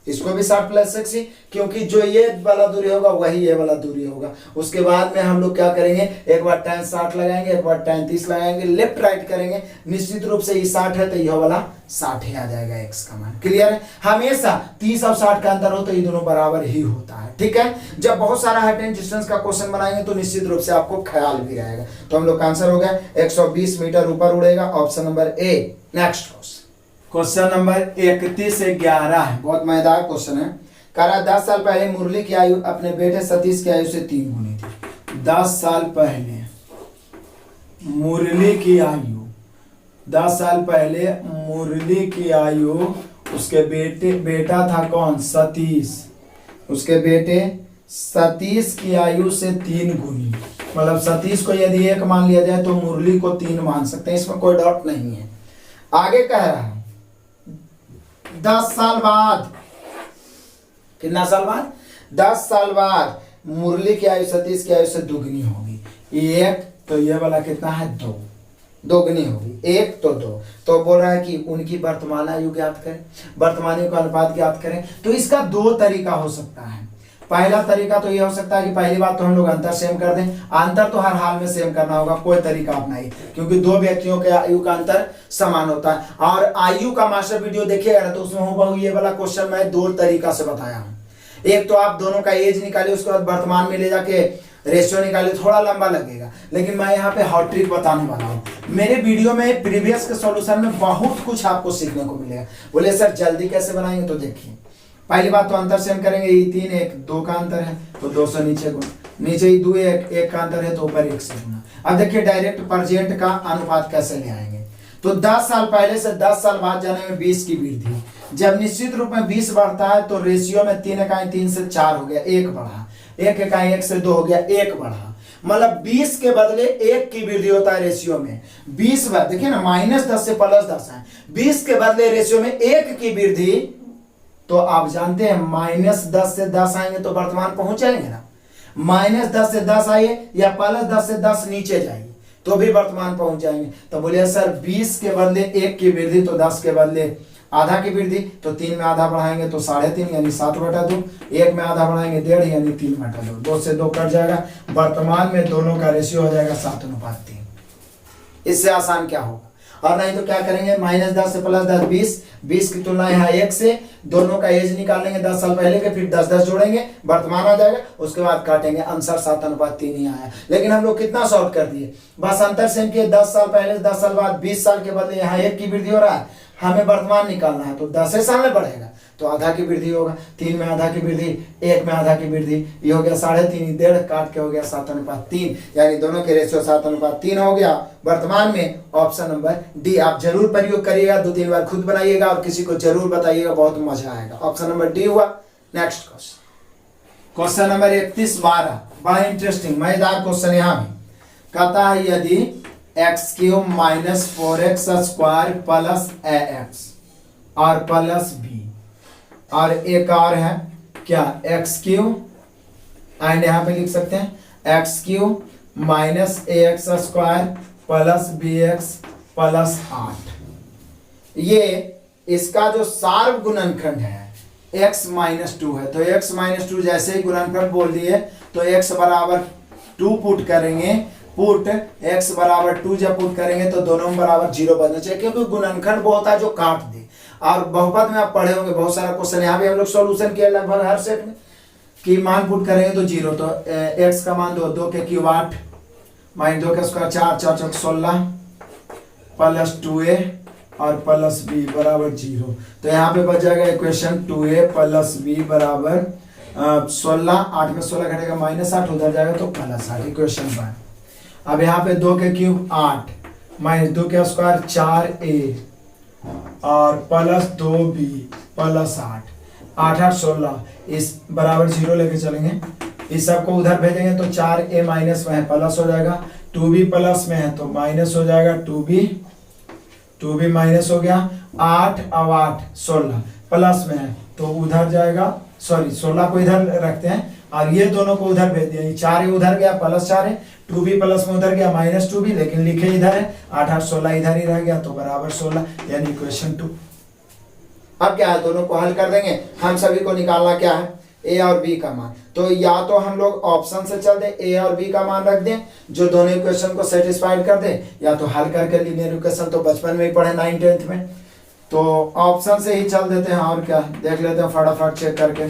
Speaker 1: इसको भी 60 प्लस x ही, क्योंकि जो ये वाला दूरी होगा वही ये वाला दूरी होगा। उसके बाद में हम लोग क्या करेंगे? एक बार tan 60 लगाएंगे, एक बार tan 30 लगाएंगे, लेफ्ट राइट करेंगे। निश्चित रूप से ये 60 है तो यह वाला 60 ही आ जाएगा x का मान। क्लियर है। हमेशा 30 और 60 का अंतर हो तो ये दोनों बराबर ही होता है। ठीक है। जब बहुत सारा हाइट एंड डिस्टेंस का क्वेश्चन बनाएंगे तो निश्चित रूप से आपको ख्याल भी रहेगा। तो हम लोग का आंसर हो गया 120 मीटर ऊपर उड़ेगा, option number a. Next question number 31 से 11 है, बहुत मजेदार क्वेश्चन है। कह रहा 10 साल पहले मुरली की आयु अपने बेटे सतीश की आयु से 3 गुनी थी। 10 साल पहले मुरली की आयु, 10 साल पहले मुरली की आयु, उसके बेटा था कौन? सतीश। उसके बेटे सतीश की आयु से 3 गुनी। मतलब सतीश को यदि 1 मान लिया जाए तो मुरली को 3 मान सकते हैं, इसमें कोई डाउट नहीं है। आगे कह रहा है 10 साल बाद, कितना साल बाद? 10 साल बाद मुरली की आयु सतीश की आयु से दुगनी होगी। 1 तो ये वाला कितना है? 2, दोगुनी होगी। 1 तो 2। तो बोल रहा है कि उनकी वर्तमान आयु ज्ञात करें, वर्तमान आयु का अनुपात ज्ञात करें। तो इसका 2 तरीका हो सकता है। पहला तरीका तो ये हो सकता है कि पहली बात तो हम लोग अंतर सेम कर दें। अंतर तो हर हाल में सेम करना होगा, कोई तरीका अपनाइए, क्योंकि 2 व्यक्तियों के आयु का अंतर समान होता है। और आयु का मास्टर वीडियो देखिएगा ना तो उसमें हूबहू ये वाला क्वेश्चन मैं 2 तरीका से बताया हूँ। एक तो आप दोनों का एज निकालिए, उसके बाद वर्तमान में ले जाके रेशियो निकालिए, थोड़ा लंबा लगेगा, लेकिन मैं यहाँ पे हॉट ट्रिक बताने वाला हूँ। मेरे वीडियो में प्रीवियस के सॉल्यूशन में बहुत कुछ आपको सीखने को मिलेगा। बोले सर जल्दी कैसे बनाएंगे? तो देखिए पहली बात तो अंतर सेम करेंगे। ये 3 1 2 का अंतर है तो 2 से नीचे गुना, नीचे ही 2 1 का अंतर है तो ऊपर 1 से गुना। अब देखिए डायरेक्ट प्रेजेंट का अनुपात कैसे ले आएंगे। तो 10 साल पहले से 10 साल बाद जाने में 20 की वृद्धि। जब निश्चित रूप में 20 बढ़ता है तो रेशियो में 3 इकाई 3 से 4 हो गया, 1 बढ़ा। 1 इकाई 1 से 2 हो गया, 1 बढ़ा। मतलब 20 के बदले 1 की वृद्धि होता है रेशियो में। 20 बार देखिए ना, -10 से +10 है। 20 के बदले रेशियो में 1 की वृद्धि, तो आप जानते हैं -10 से 10 आएंगे तो वर्तमान पहुंच जाएंगे ना। -10 से 10 आइए या +10 से 10 नीचे जाइए तो भी वर्तमान पहुंच जाएंगे। तो बोलिए सर 20 के बदले 1 की वृद्धि, तो 10 के बदले आधा की वृद्धि, तो 3 में आधा बढ़ाएंगे तो 3.5 यानी 7/2। 1 में आधा बढ़ाएंगे 1.5 यानी 3/2। 2 से 2 कट जाएगा। वर्तमान में दोनों का रेशियो हो जाएगा 7:3। इससे आसान क्या होगा? और नहीं तो क्या करेंगे? -10 से +10 20, 20 की तुलना यहाँ 1 से, दोनों का एज निकालेंगे 10 साल पहले के, फिर 10 10 जोड़ेंगे, वर्तमान आ जाएगा, उसके बाद काटेंगे, आंसर 7:3 ही आया। लेकिन हम लोग कितना शॉर्ट कर दिए, बस अंतर सेम किए, 10 साल पहले 10 साल बाद, 20 साल के बदले यहाँ 1 की वृद्धि हो रहा है, हमें वर्तमान निकालना है, तो 10 साल में बढ़ेगा तो आधा की वृद्धि होगा, 3 में आधा की वृद्धि, 1 में आधा की वृद्धि, ये हो गया 3.5, डेढ़ काट के हो गया 7:3, यानी दोनों के रेशियो 7:3 हो गया। वर्तमान में ऑप्शन नंबर डी। आप जरूर प्रयोग करिएगा, 2-3 बार खुद बनाइएगा और किसी को जरूर बताइएगा, बहुत मजा आएगा। ऑप्शन नंबर डी हुआ। नेक्स्ट क्वेश्चन नंबर 31-12, बड़ा इंटरेस्टिंग मजेदार क्वेश्चन यहाँ भी कहता है, यदि x³ - 4x² प्लस ax और प्लस b, और एक और है क्या, x³ एंड यहाँ पे लिख सकते हैं x³ - ax² plus bx plus 8। ये इसका जो सार्व गुणनखंड है x - 2 है, तो x - 2 जैसे ही गुणनखंड बोल दिए तो x बराबर 2 पुट करेंगे, पुट x बराबर 2 जब पुट करेंगे तो दोनों बराबर 0 बनना चाहिए, क्योंकि गुणनखंड वो होता है जो काट दे। और बहुपद में आप पढ़े होंगे बहुत सारा क्वेश्चन, यहाँ भी हम लोग सॉल्यूशन किया लगभग हर सेट में, कि मान पुट करेंगे तो 0, तो x का मान 2 के क्यूब 8 - 2 के स्क्वायर 4 4 चौक 16 प्लस 2a और प्लस b बराबर 0। तो यहाँ पे बच जाएगा इक्वेशन 2a प्लस b बराबर 16, 8 में 16 घटेगा -8, उधर जाएगा तो +8, इक्वेशन 1। अब यहाँ पे 2 के क्यूब 8 - 2 के स्क्वायर 4a और प्लस 2b प्लस 8, 8 8 16, इस बराबर 0 लेके चलेंगे, इस सबको उधर भेजेंगे तो 4a माइनस में है प्लस हो जाएगा, 2b प्लस में है तो माइनस हो जाएगा, 2b माइनस हो गया, 8 और 8 16 प्लस में है तो उधर जाएगा, सॉरी 16 को इधर रखते हैं और ये दोनों को उधर भेज दिया, 4 उधर गया प्लस 4 है, 2b प्लस में उधर गया -2b, लेकिन लिखे इधर है, 8 8 16 इधर ही रह गया तो बराबर 16, यानी इक्वेशन 2। अब क्या है, दोनों को हल कर देंगे, हम सभी को निकालना क्या है, a और b का मान। तो या तो हम लोग ऑप्शन से चल दे, a और b का मान रख दें जो दोनों इक्वेशन को सेटिस्फाइड कर दे, या तो हल करके लीनियर इक्वेशन तो बचपन में ही पढ़े 9th 10th में, तो ऑप्शन से ही चल देते हैं। और क्या देख लेते हैं फटाफट चेक करके।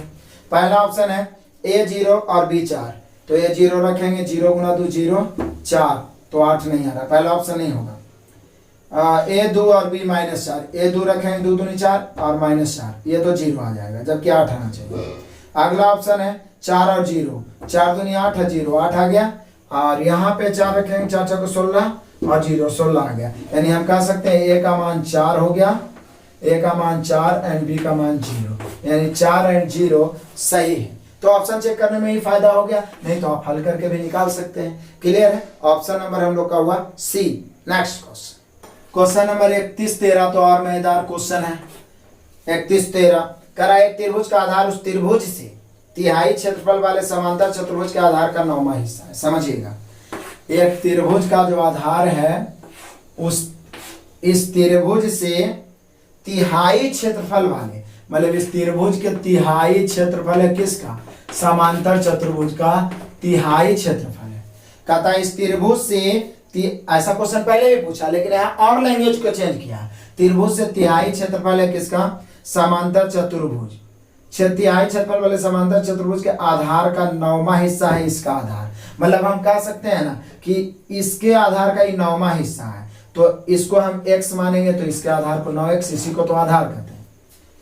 Speaker 1: पहला ऑप्शन है a 0 और b 4, तो ये 0 रखेंगे, 0 गुना 2 0 4, तो 8 नहीं आ रहा, पहला ऑप्शन नहीं होगा। a 2 और b -4, a 2 रखेंगे 2 दूनी 4 और -4, ये तो 0 आ जाएगा, जबकि 8 आना चाहिए। अगला ऑप्शन है 4 और 0, 4 दूनी 8 है, 0 8 आ गया, और यहाँ पे 4 रखेंगे, 4 4 को 16 और 0 16 आ गया, यानी हम कह सकते हैं a का मान 4 हो गया, a का मान 4 एंड b का मान 0, यानी 4 एंड 0 सही है। तो ऑप्शन चेक करने में ही फायदा हो गया, नहीं तो आप हल करके भी निकाल सकते हैं। क्लियर है, ऑप्शन नंबर हम लोग का हुआ सी। नेक्स्ट क्वेश्चन नंबर 31-13, तो और मजेदार क्वेश्चन है। 31-13 करा, एक त्रिभुज का आधार उस त्रिभुज से तिहाई क्षेत्रफल वाले समांतर चतुर्भुज के आधार का 9वां हिस्सा है। समझिएगा, एक त्रिभुज का जो आधार है इस त्रिभुज से तिहाई क्षेत्रफल वाले, मतलब इस त्रिभुज के तिहाई क्षेत्रफल है किसका, समांतर चतुर्भुज का तिहाई क्षेत्रफल है। कहता है इस त्रिभुज से ऐसा क्वेश्चन पहले भी पूछा, लेकिन यहाँ और लैंग्वेज को चेंज किया। त्रिभुज से तिहाई क्षेत्रफल है किसका, समांतर चतुर्भुज, तिहाई क्षेत्रफल वाले समांतर चतुर्भुज के आधार का 9वां हिस्सा है इसका आधार। मतलब हम कह सकते हैं ना कि इसके आधार का ही 9वां हिस्सा है, तो इसको हम x मानेंगे तो इसके आधार को 9x, इसी को तो आधार कहते हैं,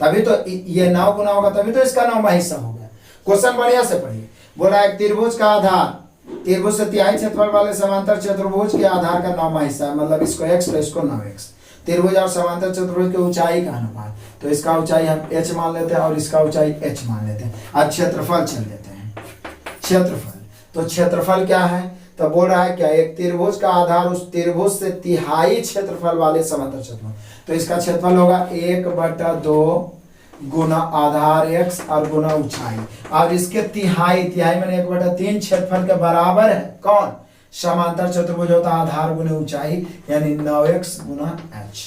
Speaker 1: तभी तो ये 9 गुना होगा, तभी तो इसका 9वां हिस्सा हो गया। क्वेश्चन बढ़िया से पढ़िए, बोला एक त्रिभुज का आधार, त्रिभुज से तिहाई क्षेत्रफल वाले समांतर चतुर्भुज के आधार का 9वां हिस्सा है, मतलब इसको x तो इसको 9x। त्रिभुज और समांतर चतुर्भुज की ऊंचाई का अनुपात, तो इसका ऊंचाई हम h मान लेते हैं और इसका ऊंचाई h मान लेते हैं। अब क्षेत्रफल चल लेते हैं, क्षेत्रफल, तो क्षेत्रफल क्या है, तो बोल रहा है क्या, एक त्रिभुज का आधार उस त्रिभुज से तिहाई क्षेत्रफल वाले समांतर चतुर्भुज, तो इसका क्षेत्रफल होगा 1/2 गुना आधार x और गुना ऊंचाई, और इसके तिहाई, तिहाई मैंने 1/3 क्षेत्रफल के बराबर है कौन, समांतर चतुर्भुज होता है आधार गुना ऊंचाई, यानी 9x गुना h।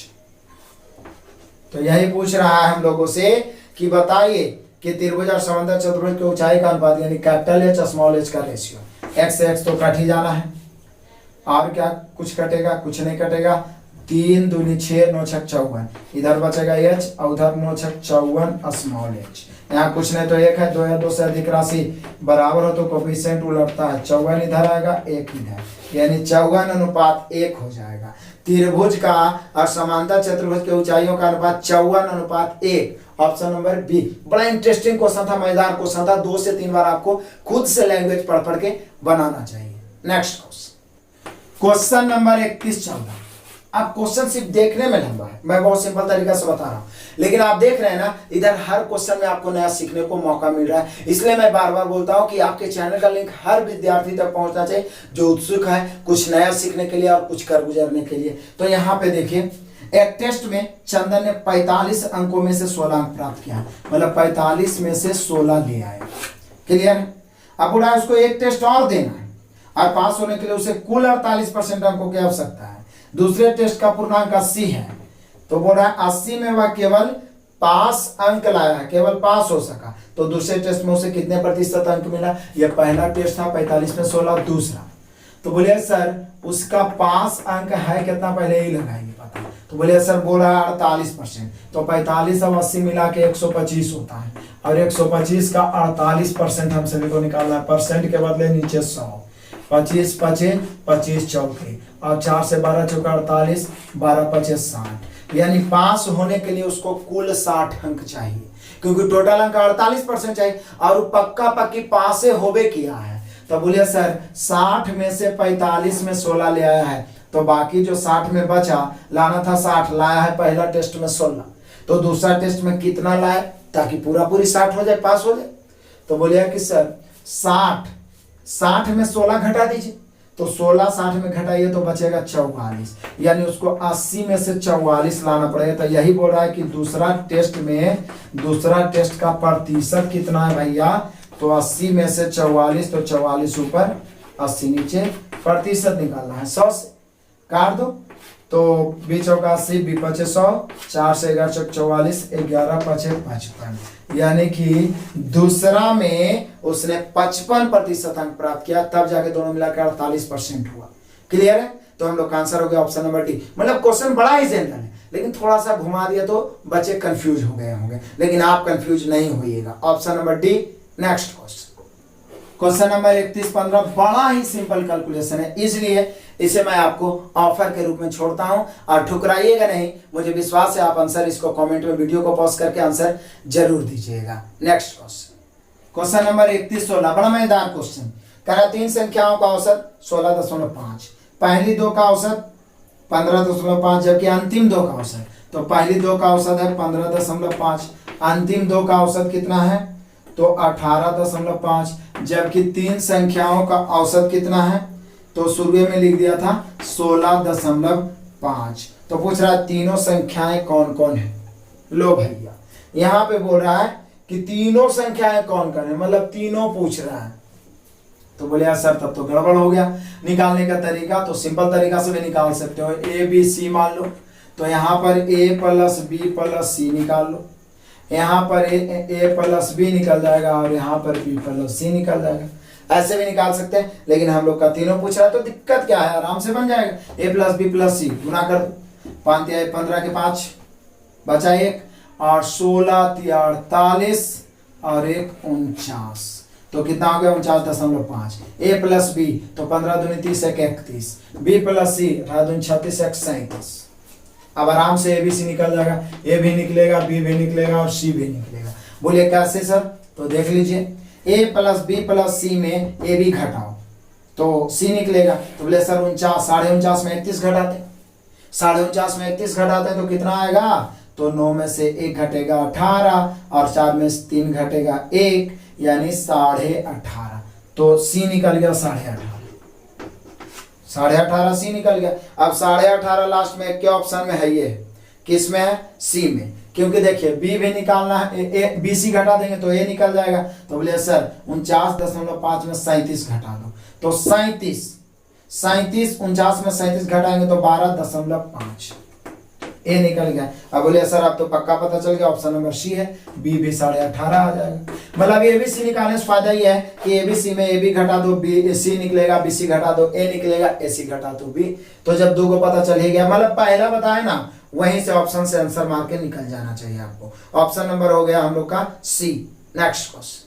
Speaker 1: तो यही पूछ रहा है हम लोगों से कि बताइए कि त्रिभुज और समांतर चतुर्भुज की ऊंचाई का अनुपात, यानी कैपिटल H स्मॉल h का रेशियो। x से x तो कट ही जाना है, और क्या कुछ कटेगा, कुछ नहीं कटेगा, 3 दूनी 6, 9 छक 54, इधर बचेगा h और उधर 9 छक 54 स्मॉल h। यहाँ कुछ नहीं तो 1 है, 2 या 2 से अधिक राशि बराबर हो तो कोफिशिएंट उलटता है, 54 इधर आएगा 1 इधर, यानी 54:1 हो जाएगा। त्रिभुज का और समांतर चतुर्भुज के ऊंचाइयों का अनुपात 54:1, ऑप्शन नंबर बी। बड़ा इंटरेस्टिंग क्वेश्चन था, मजेदार क्वेश्चन था, 2 से 3 बार आपको खुद से लैंग्वेज पढ़ पढ़ के बनाना चाहिए। नेक्स्ट क्वेश्चन नंबर 31 चल रहा है। अब क्वेश्चन सिर्फ देखने में लंबा है, मैं बहुत सिंपल तरीका से बता रहा हूं, लेकिन आप देख रहे हैं ना इधर हर क्वेश्चन में आपको नया सीखने को मौका मिल रहा है। इसलिए मैं बार बार बोलता हूं कि आपके चैनल का लिंक हर विद्यार्थी तक पहुंचना चाहिए जो उत्सुक है कुछ नया सीखने के लिए और कुछ कर गुजरने के लिए। तो यहाँ पे देखिए, एक टेस्ट में चंदन ने 45 अंकों में से 16 अंक प्राप्त किया, मतलब 45 में से 16 ले आए। क्लियर है? अब बुढ़ा उसको एक टेस्ट और देना है और पास होने के लिए उसे कुल 48% अंकों की आवश्यकता है। दूसरे टेस्ट का पूर्णांक 80 है, तो बोल रहा है 80 में वह केवल पास अंक लाया है, केवल पास हो सका, तो दूसरे टेस्ट में उसे कितने प्रतिशत अंक मिला? ये पहला टेस्ट था 45 में 16, दूसरा तो बोले सर उसका पास अंक है कितना, पहले ही लगाइए पता। तो बोले सर बोल रहा है 48%, तो 45 और 80 मिला के 125 होता है, और 125 का 48% हम सभी को निकालना है, परसेंट के बदले नीचे 100, 25 25 25 चौके, और 4 से 12 चौका 48, 12 25 60, यानी पास होने के लिए उसको कुल 60 अंक चाहिए, क्योंकि टोटल अंक 48% चाहिए और पक्का पक्की पास से होबे किया है। तो बोलिए सर 60 में से 45 में 16 ले आया है, तो बाकी जो 60 में बचा लाना था 60, लाया है पहला टेस्ट में 16, तो दूसरा टेस्ट में कितना लाए ताकि पूरा पूरी 60 हो जाए, पास हो जाए। तो बोलिए कि सर 60 में 16 घटा दीजिए, तो 16 60 में घटाइए तो बचेगा 44, यानी उसको 80 में से 44 लाना पड़ेगा। तो यही बोल रहा है कि दूसरा टेस्ट का प्रतिशत कितना है भैया, तो 80 में से 44, तो 44 ऊपर 80 नीचे, प्रतिशत निकालना है 100 से काट दो, तो 20 चौका 80, 20 पचे 100, 4 से 11 चौक 44, 11 पचे 55, यानी कि दूसरा में उसने 55% अंक प्राप्त किया, तब जाके दोनों मिलाकर 48% हुआ। क्लियर है? तो हम लोग का आंसर हो गया ऑप्शन नंबर डी। मतलब क्वेश्चन बड़ा ही जनरल है, लेकिन थोड़ा सा घुमा दिया तो बच्चे कंफ्यूज हो गए होंगे, लेकिन आप कंफ्यूज नहीं होइएगा। Option number d. Next question number 31-15 बड़ा ही सिंपल कैलकुलेशन है, इसलिए इसे मैं आपको ऑफर के रूप में छोड़ता हूं, और ठुकराइएगा नहीं, मुझे विश्वास है आप आंसर इसको कमेंट में वीडियो को पॉज करके आंसर जरूर दीजिएगा। नेक्स्ट क्वेश्चन नंबर 31-16 बड़ा मजेदार क्वेश्चन। कह रहा 3 संख्याओं का औसत 16.5, पहली 2 का औसत 15.5, जबकि अंतिम 2 का औसत, तो पहली 2 का औसत है 15.5, अंतिम 2 का औसत कितना है, तो 18.5, जबकि 3 संख्याओं का औसत कितना है, तो शुरू में लिख दिया था 16.5। तो पूछ रहा है तीनों संख्याएं कौन कौन है। लो भैया यहाँ पे बोल रहा है कि तीनों संख्याएं कौन कौन है, मतलब तीनों पूछ रहा है। तो बोले यार सर तब तो गड़बड़ हो गया। निकालने का तरीका तो सिंपल तरीका से भी निकाल सकते हो, ए बी सी मान लो, तो यहाँ पर ए प्लस बी प्लस सी निकाल लो, यहाँ पर ए प्लस बी निकल जाएगा और यहाँ पर बी प्लस सी निकल जाएगा। ऐसे भी निकाल सकते हैं, लेकिन हम लोग का तीनों पूछ रहा है तो दिक्कत क्या है, आराम से बन जाएगा। ए प्लस बी प्लस सी गुना कर दो, 5 तिहाई 15 के 5 बचा 1, और 16 तिहाई 48 और 1 49, तो कितना हो गया 49.5। ए प्लस बी तो 15 दूनी 30 1 31, बी प्लस सी 36 1 37। अब आराम से ए बी सी निकल जाएगा, ए भी निकलेगा, बी भी निकलेगा और सी भी निकलेगा। बोलिए कैसे सर, तो देख लीजिए ए प्लस बी प्लस सी में ए बी घटाओ तो सी निकलेगा। तो बोले सर 49 में 31 घटाते, 49 में 31 घटाते तो कितना आएगा, तो 9 में से 1 घटेगा 18 और 4 में से 3 घटेगा 1, यानी 18.5। तो सी निकल गया 18.5 सी निकल गया। अब 18.5 लास्ट में क्या ऑप्शन में है, ये किस में है, सी में, क्योंकि देखिए बी भी निकालना है, बी सी घटा देंगे तो ए निकल जाएगा। तो बोले सर 49.5 में 37 घटा दो, तो 37 49 में 37 घटाएंगे तो 12.5, ए निकल गया। अब बोले सर अब तो पक्का पता चल गया ऑप्शन नंबर सी है, बी भी 18.5 आ जाएगा। मतलब ए बी सी निकालने से फायदा ये है कि ए बी सी में ए बी घटा दो बी सी निकलेगा, बी सी घटा दो ए निकलेगा, ए सी घटा दो बी। तो जब दो को पता चल ही गया, मतलब पहला बताया ना वहीं से ऑप्शन से आंसर मार के निकल जाना चाहिए आपको। ऑप्शन नंबर हो गया हम लोग का सी। नेक्स्ट क्वेश्चन,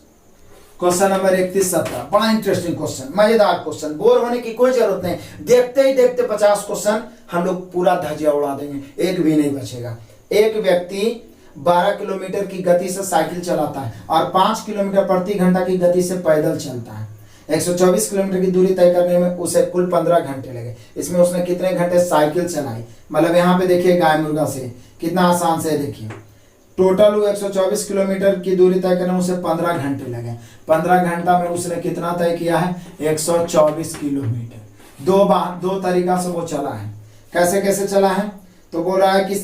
Speaker 1: क्वेश्चन नंबर 31-17, बड़ा इंटरेस्टिंग क्वेश्चन, मजेदार क्वेश्चन, बोर होने की कोई जरूरत नहीं। देखते ही देखते 50 क्वेश्चन हम लोग पूरा धजिया उड़ा देंगे, एक भी नहीं बचेगा। एक व्यक्ति 12 किलोमीटर की गति से साइकिल चलाता है और 5 किलोमीटर प्रति घंटा की गति से पैदल चलता है। 124 किलोमीटर की दूरी तय करने में उसे कुल 15 घंटे लगे। इसमें उसने कितने घंटे साइकिल चलाई? मतलब यहाँ पे देखिए गाय मुर्गा से कितना आसान से, देखिए टोटल 124 किलोमीटर की दूरी तय करने में उसे 15 घंटे लगे। 15 घंटा में उसने कितना तय किया है? 124 किलोमीटर। दो तरीका से वो चला है। कैसे कैसे चला है? तो बोल रहा है कि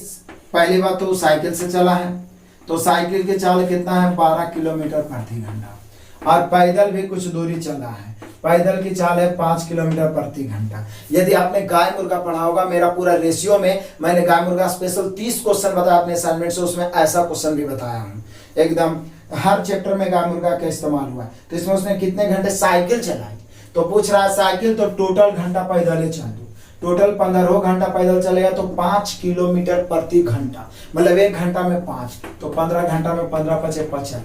Speaker 1: पहली बात तो साइकिल से चला है, तो साइकिल की चाल कितना है? 12 किलोमीटर प्रति घंटा। और पैदल भी कुछ दूरी चला है, पैदल की चाल है 5 किलोमीटर प्रति घंटा। यदि आपने गाय मुर्गा पढ़ा होगा, मेरा पूरा रेशियो में मैंने गाय मुर्गा स्पेशल 30 क्वेश्चन बताया अपने असाइनमेंट से, उसमें ऐसा क्वेश्चन भी बताया हूँ। एकदम हर चैप्टर में गाय मुर्गा का इस्तेमाल हुआ है। तो इसमें उसने कितने घंटे साइकिल चलाई? तो पूछ रहा है साइकिल, तो टोटल घंटा पैदल ही चल दो, टोटल 15 घंटा पैदल चलेगा तो 5 किलोमीटर प्रति घंटा, मतलब 1 घंटा में 5, तो 15 घंटा में 15 × 5 = 75।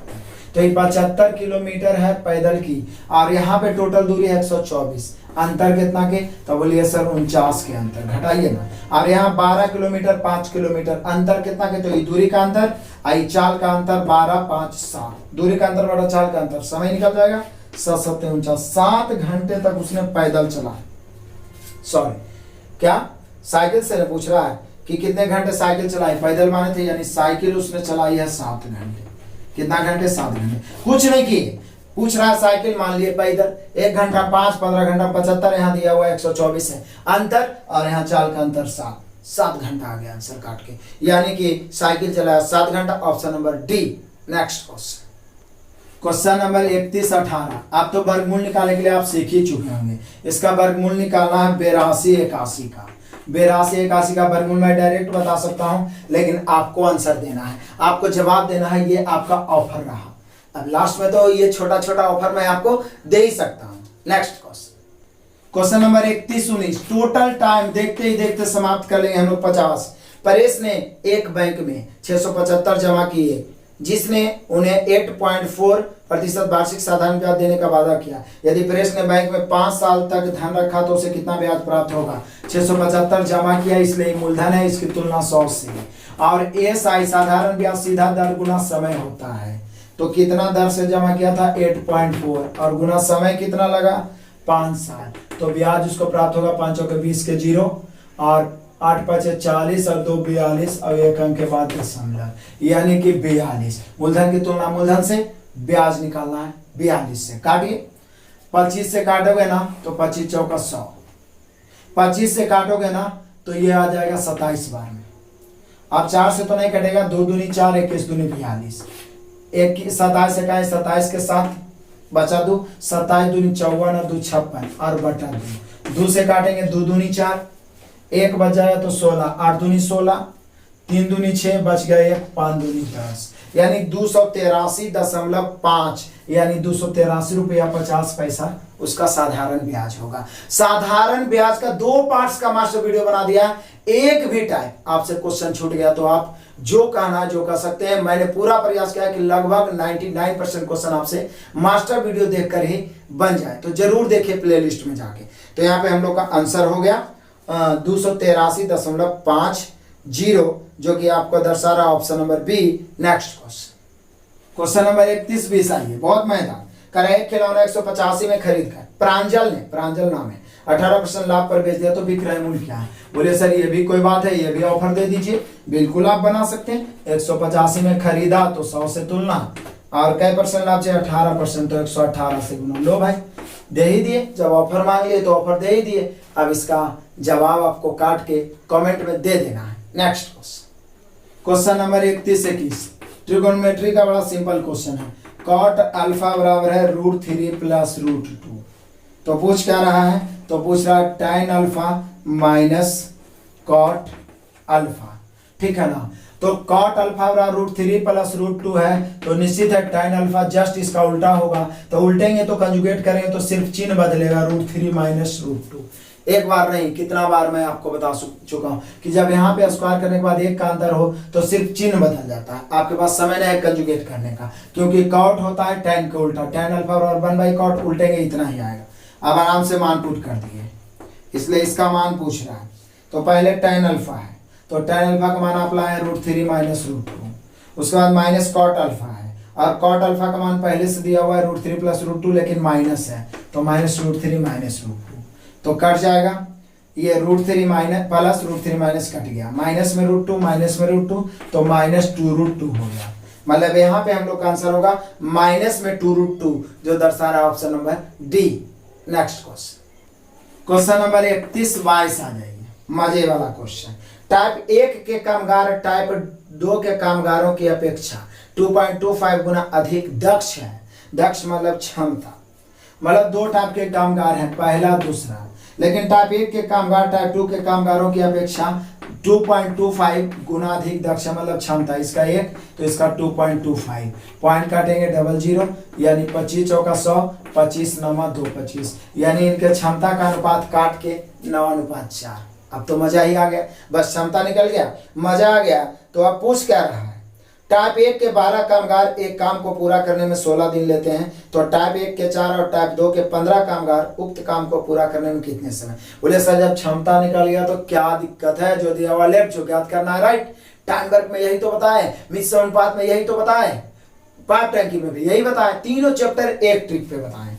Speaker 1: तो ये 75 किलोमीटर है पैदल की, और यहाँ पे टोटल दूरी है 124। अंतर कितना के? तो बोलिए सर 49 के अंतर, घटाइए ना। और यहाँ 12 किलोमीटर 5 किलोमीटर, अंतर कितना के? तो ये दूरी का अंतर, आई चाल का अंतर, 12 5 7, दूरी का अंतर बड़ा चाल का अंतर, समय निकल जाएगा 7 7 49। 7 घंटे तक उसने पैदल चला। सॉरी क्या साइकिल से पूछ रहा है कि कितने घंटे साइकिल चलाई? पैदल माने थे, यानी साइकिल उसने चलाई है 7 घंटे। कितना घंटे? 7 घंटे। कुछ नहीं किए, पूछ रहा है साइकिल मान लिए पैदल 1 घंटा 5, 15 घंटा 75, यहाँ दिया हुआ 124 है अंतर, और यहाँ चाल का अंतर 7 घंटा आ गया आंसर काट के, यानी कि साइकिल चलाया 7 घंटा। Option number d. Next question, question number 31-18। आप तो वर्गमूल निकालने के लिए आप सीख ही चुके होंगे। इसका वर्गमूल निकालना है 82-81 का। 82-81 का वर्गमूल मैं डायरेक्ट बता सकता हूं, लेकिन आपको आंसर देना है, आपको जवाब देना है। ये आपका ऑफर रहा। अब लास्ट में तो ये छोटा छोटा ऑफर मैं आपको दे ही सकता हूं। Next question, question number 31-19। Total time देखते ही देखते समाप्त कर लेंगे हम लोग 50। परेश ने एक बैंक में 675 जमा किए, जिसने उन्हें 8.4% वार्षिक साधारण ब्याज देने का वादा किया। यदि परेश ने बैंक में 5 साल तक धन रखा तो उसे कितना ब्याज प्राप्त होगा? 675 जमा किया, इसलिए मूलधन है, इसकी तुलना 100 से। और एसआई साधारण ब्याज सीधा दर गुना समय होता है। तो कितना दर से जमा किया था? 8.4, और गुना समय कितना लगा? 5 साल। तो ब्याज उसको प्राप्त होगा 5 × 20 के 0, और 8 × 5 = 40, और 2 42, और 1 अंक के बाद दशमलव, यानी कि 42। मूलधन की तुलना मूलधन से, ब्याज निकालना है 42 से। काटिए, 25 से काटोगे ना तो 25 × 4 = 100, 25 से काटोगे ना तो ये आ जाएगा 27 बार में। अब 4 से तो नहीं कटेगा, 2 दूनी 4, 21 दूनी 42, 27 से का 27 के साथ बचा 2, 27 दूनी 54 और 2 56, और बटा 2। 2 से काटेंगे, 2 दूनी 4, 1 बच जाएगा तो 16, 8 दूनी 16, 3 दूनी 6, बच गया 1, 5 दूनी 10, यानी 283.5, यानी 283 रुपया 50 पैसा उसका साधारण ब्याज होगा। साधारण ब्याज का 2 पार्ट्स का मास्टर वीडियो बना दिया है। एक भी टाइम आपसे क्वेश्चन छूट गया तो आप जो कहना जो कर सकते हैं। मैंने पूरा प्रयास किया कि लगभग 99% क्वेश्चन आपसे मास्टर वीडियो देखकर ही बन जाए, तो जरूर देखिए प्लेलिस्ट में जाके। तो यहाँ पे हम लोग का आंसर हो गया 283.50, जो कि आपको दर्शा रहा option number B. Next question, question number 31-20 आइए, बहुत मैदान करे खिलौना 185 में खरीद कर प्रांजल नाम है 18% लाभ पर बेच दिया, तो विक्रय मूल्य क्या है? बोले सर ये भी कोई बात है, ये भी ऑफर दे दीजिए। बिल्कुल आप बना सकते हैं। 185 में खरीदा तो 100 से तुलना, और कै % लाभ चाहिए? 18%, तो 118 से गुना। लो भाई दे ही दिए, जब ऑफर मांग लिए तो ऑफर दे ही दिए। अब इसका जवाब आपको काट के कमेंट में दे देना है। Next question, question number 31-21। Trigonometry का बड़ा सिंपल क्वेश्चन है। cot अल्फा बराबर है √3 + √2। तो पूछ क्या रहा है? तो पूछ रहा है tan अल्फा - cot अल्फा। ठीक है ना। तो कॉट अल्फा बराबर √3 प्लस √2 है, तो निश्चित है tan अल्फा जस्ट इसका उल्टा होगा, तो उल्टेंगे तो कंजुगेट करेंगे तो सिर्फ चिन्ह बदलेगा √3 माइनस √2। एक बार नहीं, कितना बार मैं आपको बता चुका हूं कि जब यहाँ पे स्क्वायर करने के बाद एक का अंतर हो तो सिर्फ चिन्ह बदल जाता है, आपके पास समय नहीं है कंजुगेट करने का, क्योंकि कॉट होता है tan के उल्टा, tan अल्फा बराबर 1/cot, उल्टेंगे इतना ही आएगा। अब आराम से मान पुट कर दिए, इसलिए इसका मान पूछ रहा है। तो पहले tan अल्फा है, तो tan अल्फा का मान आप लाए √3 माइनस √2, उसके बाद माइनस कॉट अल्फा है, और कॉट अल्फा का मान पहले से दिया हुआ है √3 प्लस √2, लेकिन माइनस है तो माइनस √3 माइनस √2, तो कट जाएगा ये √3 माइनस प्लस √3 माइनस कट गया, माइनस में √2 माइनस में √2 तो माइनस 2√2 हो गया। मतलब यहाँ पे हम लोग का आंसर होगा माइनस में 2√2, जो दर्शा रहा option number d. Next question number 31 22 आ जाइए, मजे वाला क्वेश्चन। टाइप 1 के कामगार टाइप 2 के कामगारों की अपेक्षा 2.25 गुना अधिक दक्ष है। दक्ष मतलब क्षमता, मतलब दो टाइप के कामगार हैं, पहला दूसरा, लेकिन टाइप 1 के कामगार टाइप 2 के कामगारों की अपेक्षा 2.25 गुना अधिक दक्ष, मतलब क्षमता इसका 1 तो इसका 2.25, पॉइंट काटेंगे 00, यानी 25 चौका 100, 25 9 2 25, यानी इनके क्षमता का अनुपात काट के 9:4। अब तो मजा ही आ गया, बस क्षमता निकल गया, मजा आ गया। तो अब पूछ क्या रहा है, टाइप 1 के 12 कामगार एक काम को पूरा करने में 16 दिन लेते हैं, तो टाइप 1 के 4 और टाइप 2 के 15 कामगार उक्त काम को पूरा करने में कितने समय। बोले सर जब क्षमता निकल गया तो क्या दिक्कत है, जो दिया हुआ लेफ्ट जो ज्ञात करना है राइट। टाइम वर्क में यही तो बताए, मिश्र अनुपात में यही तो बताए, पाइप टैंकी में भी यही बताए, तीनों चैप्टर एक ट्रिक पे बताए,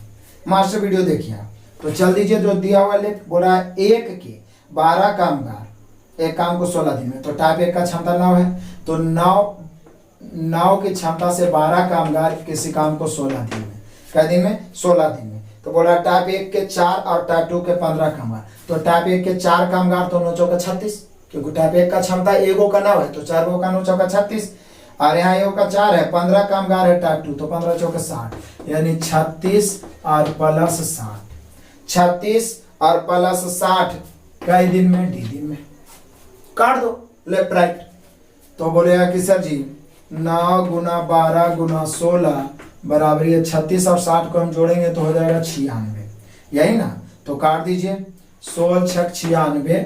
Speaker 1: मास्टर वीडियो देखिए। तो चल दीजिए, जो दिया हुआ लेफ्ट बोला है 1 के 12 कामगार एक काम को 16 दिन में, तो टाइप 1 का क्षमता 9 है, तो 9 की क्षमता से 12 कामगार किसी काम को 16 दिन में, कै दिन में 16 दिन में। तो बोला टाइप 1 के 4 और टाइप 2 के 15 कामगार, तो टाइप 1 के 4 कामगार तो 9 चौका 36, क्योंकि टाइप 1 का क्षमता 1 का 9 है, तो 4 का 9 चौका 36, और यहाँ 1 का 4 है, 15 कामगार है टाइप 2, तो 15 चौका 60, यानी 36 और प्लस 60, 36 और प्लस 60 कई दिन में, डी दिन में, काट दो लेफ्ट राइट। तो बोलेगा कि सर जी 9 गुना 12 गुना 16 बराबर ये 36 और 60 को हम जोड़ेंगे तो हो जाएगा 96, यही ना। तो काट दीजिए, 16 छक 96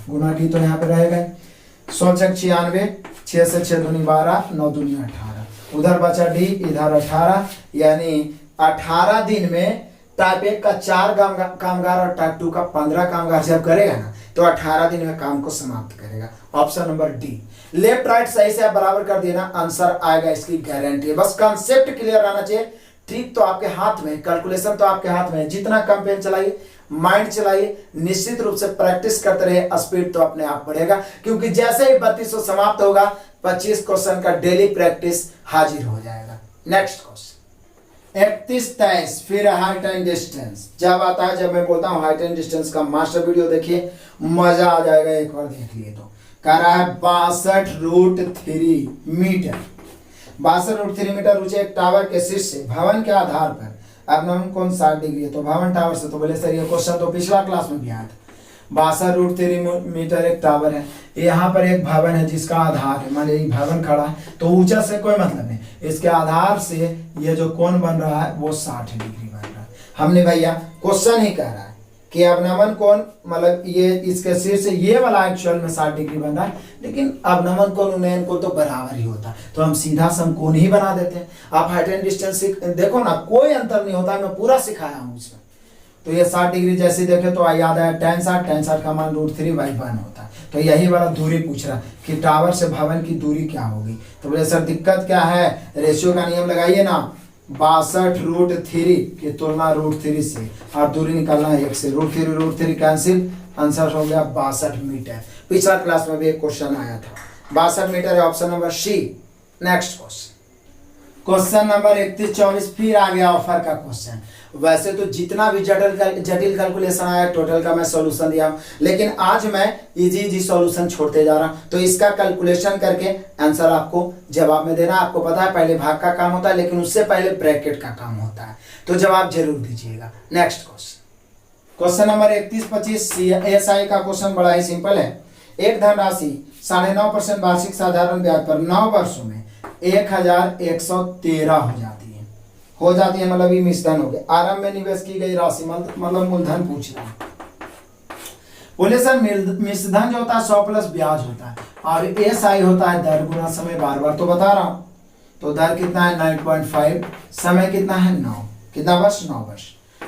Speaker 1: गुना डी तो यहाँ पे रहेगा, 16 छक 96, 6 से 6 दूनी 12, 9 दूनी 18, उधर बचा डी, इधर 18, यानी 18 दिन में टाइप 1 का 4 कामगार और टाइप 2 का 15 कामगार जब करेगा ना तो 18 दिन में काम को समाप्त करेगा। Option number D. Left right सही से आप बराबर कर देना, आंसर आएगा, इसकी गारंटी है। बस कॉन्सेप्ट क्लियर रहना चाहिए, ट्रिक तो आपके हाथ में, कैलकुलेशन तो आपके हाथ में है। जितना कम पेन चलाइए, माइंड चलाइए, निश्चित रूप से प्रैक्टिस करते रहे, स्पीड तो अपने आप बढ़ेगा, क्योंकि जैसे ही 3200 समाप्त होगा 25 क्वेश्चन का डेली प्रैक्टिस हाजिर हो जाएगा। नेक्स्ट क्वेश्चन 31-23, फिर हाइट एंड डिस्टेंस। जब आता है, जब मैं बोलता हूँ हाइट एंड डिस्टेंस का मास्टर वीडियो देखिए, मजा आ जाएगा, एक बार देख लिए तो। कह रहा है 62√3 मीटर, 62√3 मीटर ऊंचे एक टावर के शीर्ष से भवन के आधार पर अवनमन कोण 60 डिग्री है, तो भवन टावर से। तो बोले सर ये क्वेश्चन तो पिछला क्लास में भी आया था। 62√3 मीटर एक टावर है, यहाँ पर एक भवन है जिसका आधार है, मान लीजिए भवन खड़ा है, तो ऊंचा से कोई मतलब नहीं, इसके आधार से ये जो कोण बन रहा है वो 60 डिग्री बन रहा है। हमने भैया क्वेश्चन ही कह रहा है कि अवनमन कोण, मतलब ये इसके सिर से ये वाला एक्चुअल में 60 डिग्री बन रहा है, लेकिन अवनमन कोण उन्नयन कोण तो बराबर ही होता है, तो हम सीधा समकोण ही बना देते हैं। आप हाइट एंड डिस्टेंस देखो ना, कोई अंतर नहीं होता, मैं पूरा सिखाया हूँ उसमें। तो ये 60 डिग्री जैसे देखे तो याद आया tan 60 का मान √3/1 होता है। तो यही वाला दूरी पूछ रहा कि टावर से भवन की दूरी क्या होगी। तो बोले सर दिक्कत क्या है, रेशियो का नियम लगाइए ना, 62√3 की तुलना √3 से, और दूरी निकालना है 1 से, √3 कैंसिल, आंसर हो गया 62 मीटर। पिछला क्लास में भी एक क्वेश्चन आया था, 62 मीटर है, option number C. Next question number 31-24, फिर आ गया ऑफर का क्वेश्चन। वैसे तो जितना भी जटिल कैलकुलेशन आया टोटल का मैं सॉल्यूशन दिया, लेकिन आज मैं इजी सॉल्यूशन छोड़ते जा रहा हूं। तो इसका कैलकुलेशन करके आंसर आपको जवाब में देना। आपको पता है पहले भाग का काम होता है, लेकिन उससे पहले ब्रैकेट का काम होता है, तो जवाब जरूर दीजिएगा। नेक्स्ट क्वेश्चन नंबर 31-25 SI का क्वेश्चन बड़ा ही सिंपल है। एक धनराशि 9.5% वार्षिक साधारण ब्याज पर 9 वर्षों में 1113 हो जाती है मतलब ये मिश्रण हो गया। आरंभ में निवेश की गई राशि मतलब मूलधन पूछ रहा है। बोले सर मिश्रधन जो होता है 100 प्लस ब्याज होता है और एसआई होता है दर गुना समय, बार बार तो बता रहा हूं। तो दर कितना है 9.5, समय कितना है 9, कितना वर्ष 9 वर्ष।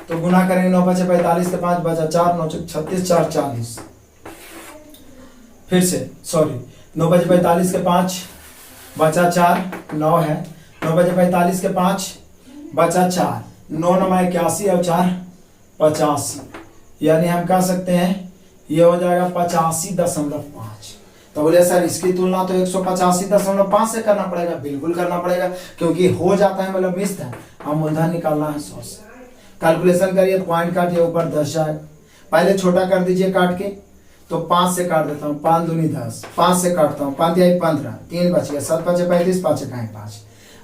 Speaker 1: तो गुना करेंगे 9 बचे 45 के 5 बचा 4, 9 36 4 40। फिर से सॉरी 9 बजे 45 के 5 बचा 4 9 है। 9 बजे 45 के 5 बचा 4, 9 9 81 और 4 85, यानी हम कह सकते हैं ये हो जाएगा 85.5। तो बोले सर इसकी तुलना तो 185.5 से करना पड़ेगा। बिल्कुल करना पड़ेगा क्योंकि हो जाता है मतलब मिश्रण, हम मूलधन निकालना है 100 से। कैलकुलेशन करिए, पॉइंट काटिए, ऊपर 10 जाएगा। पहले छोटा कर दीजिए काट के, तो 5 से काट देता हूँ, 5 दूनी 10, 5 से काटता हूँ, 5 या 15, 3 बच गया, 7 5 35, 5 इकाई 5।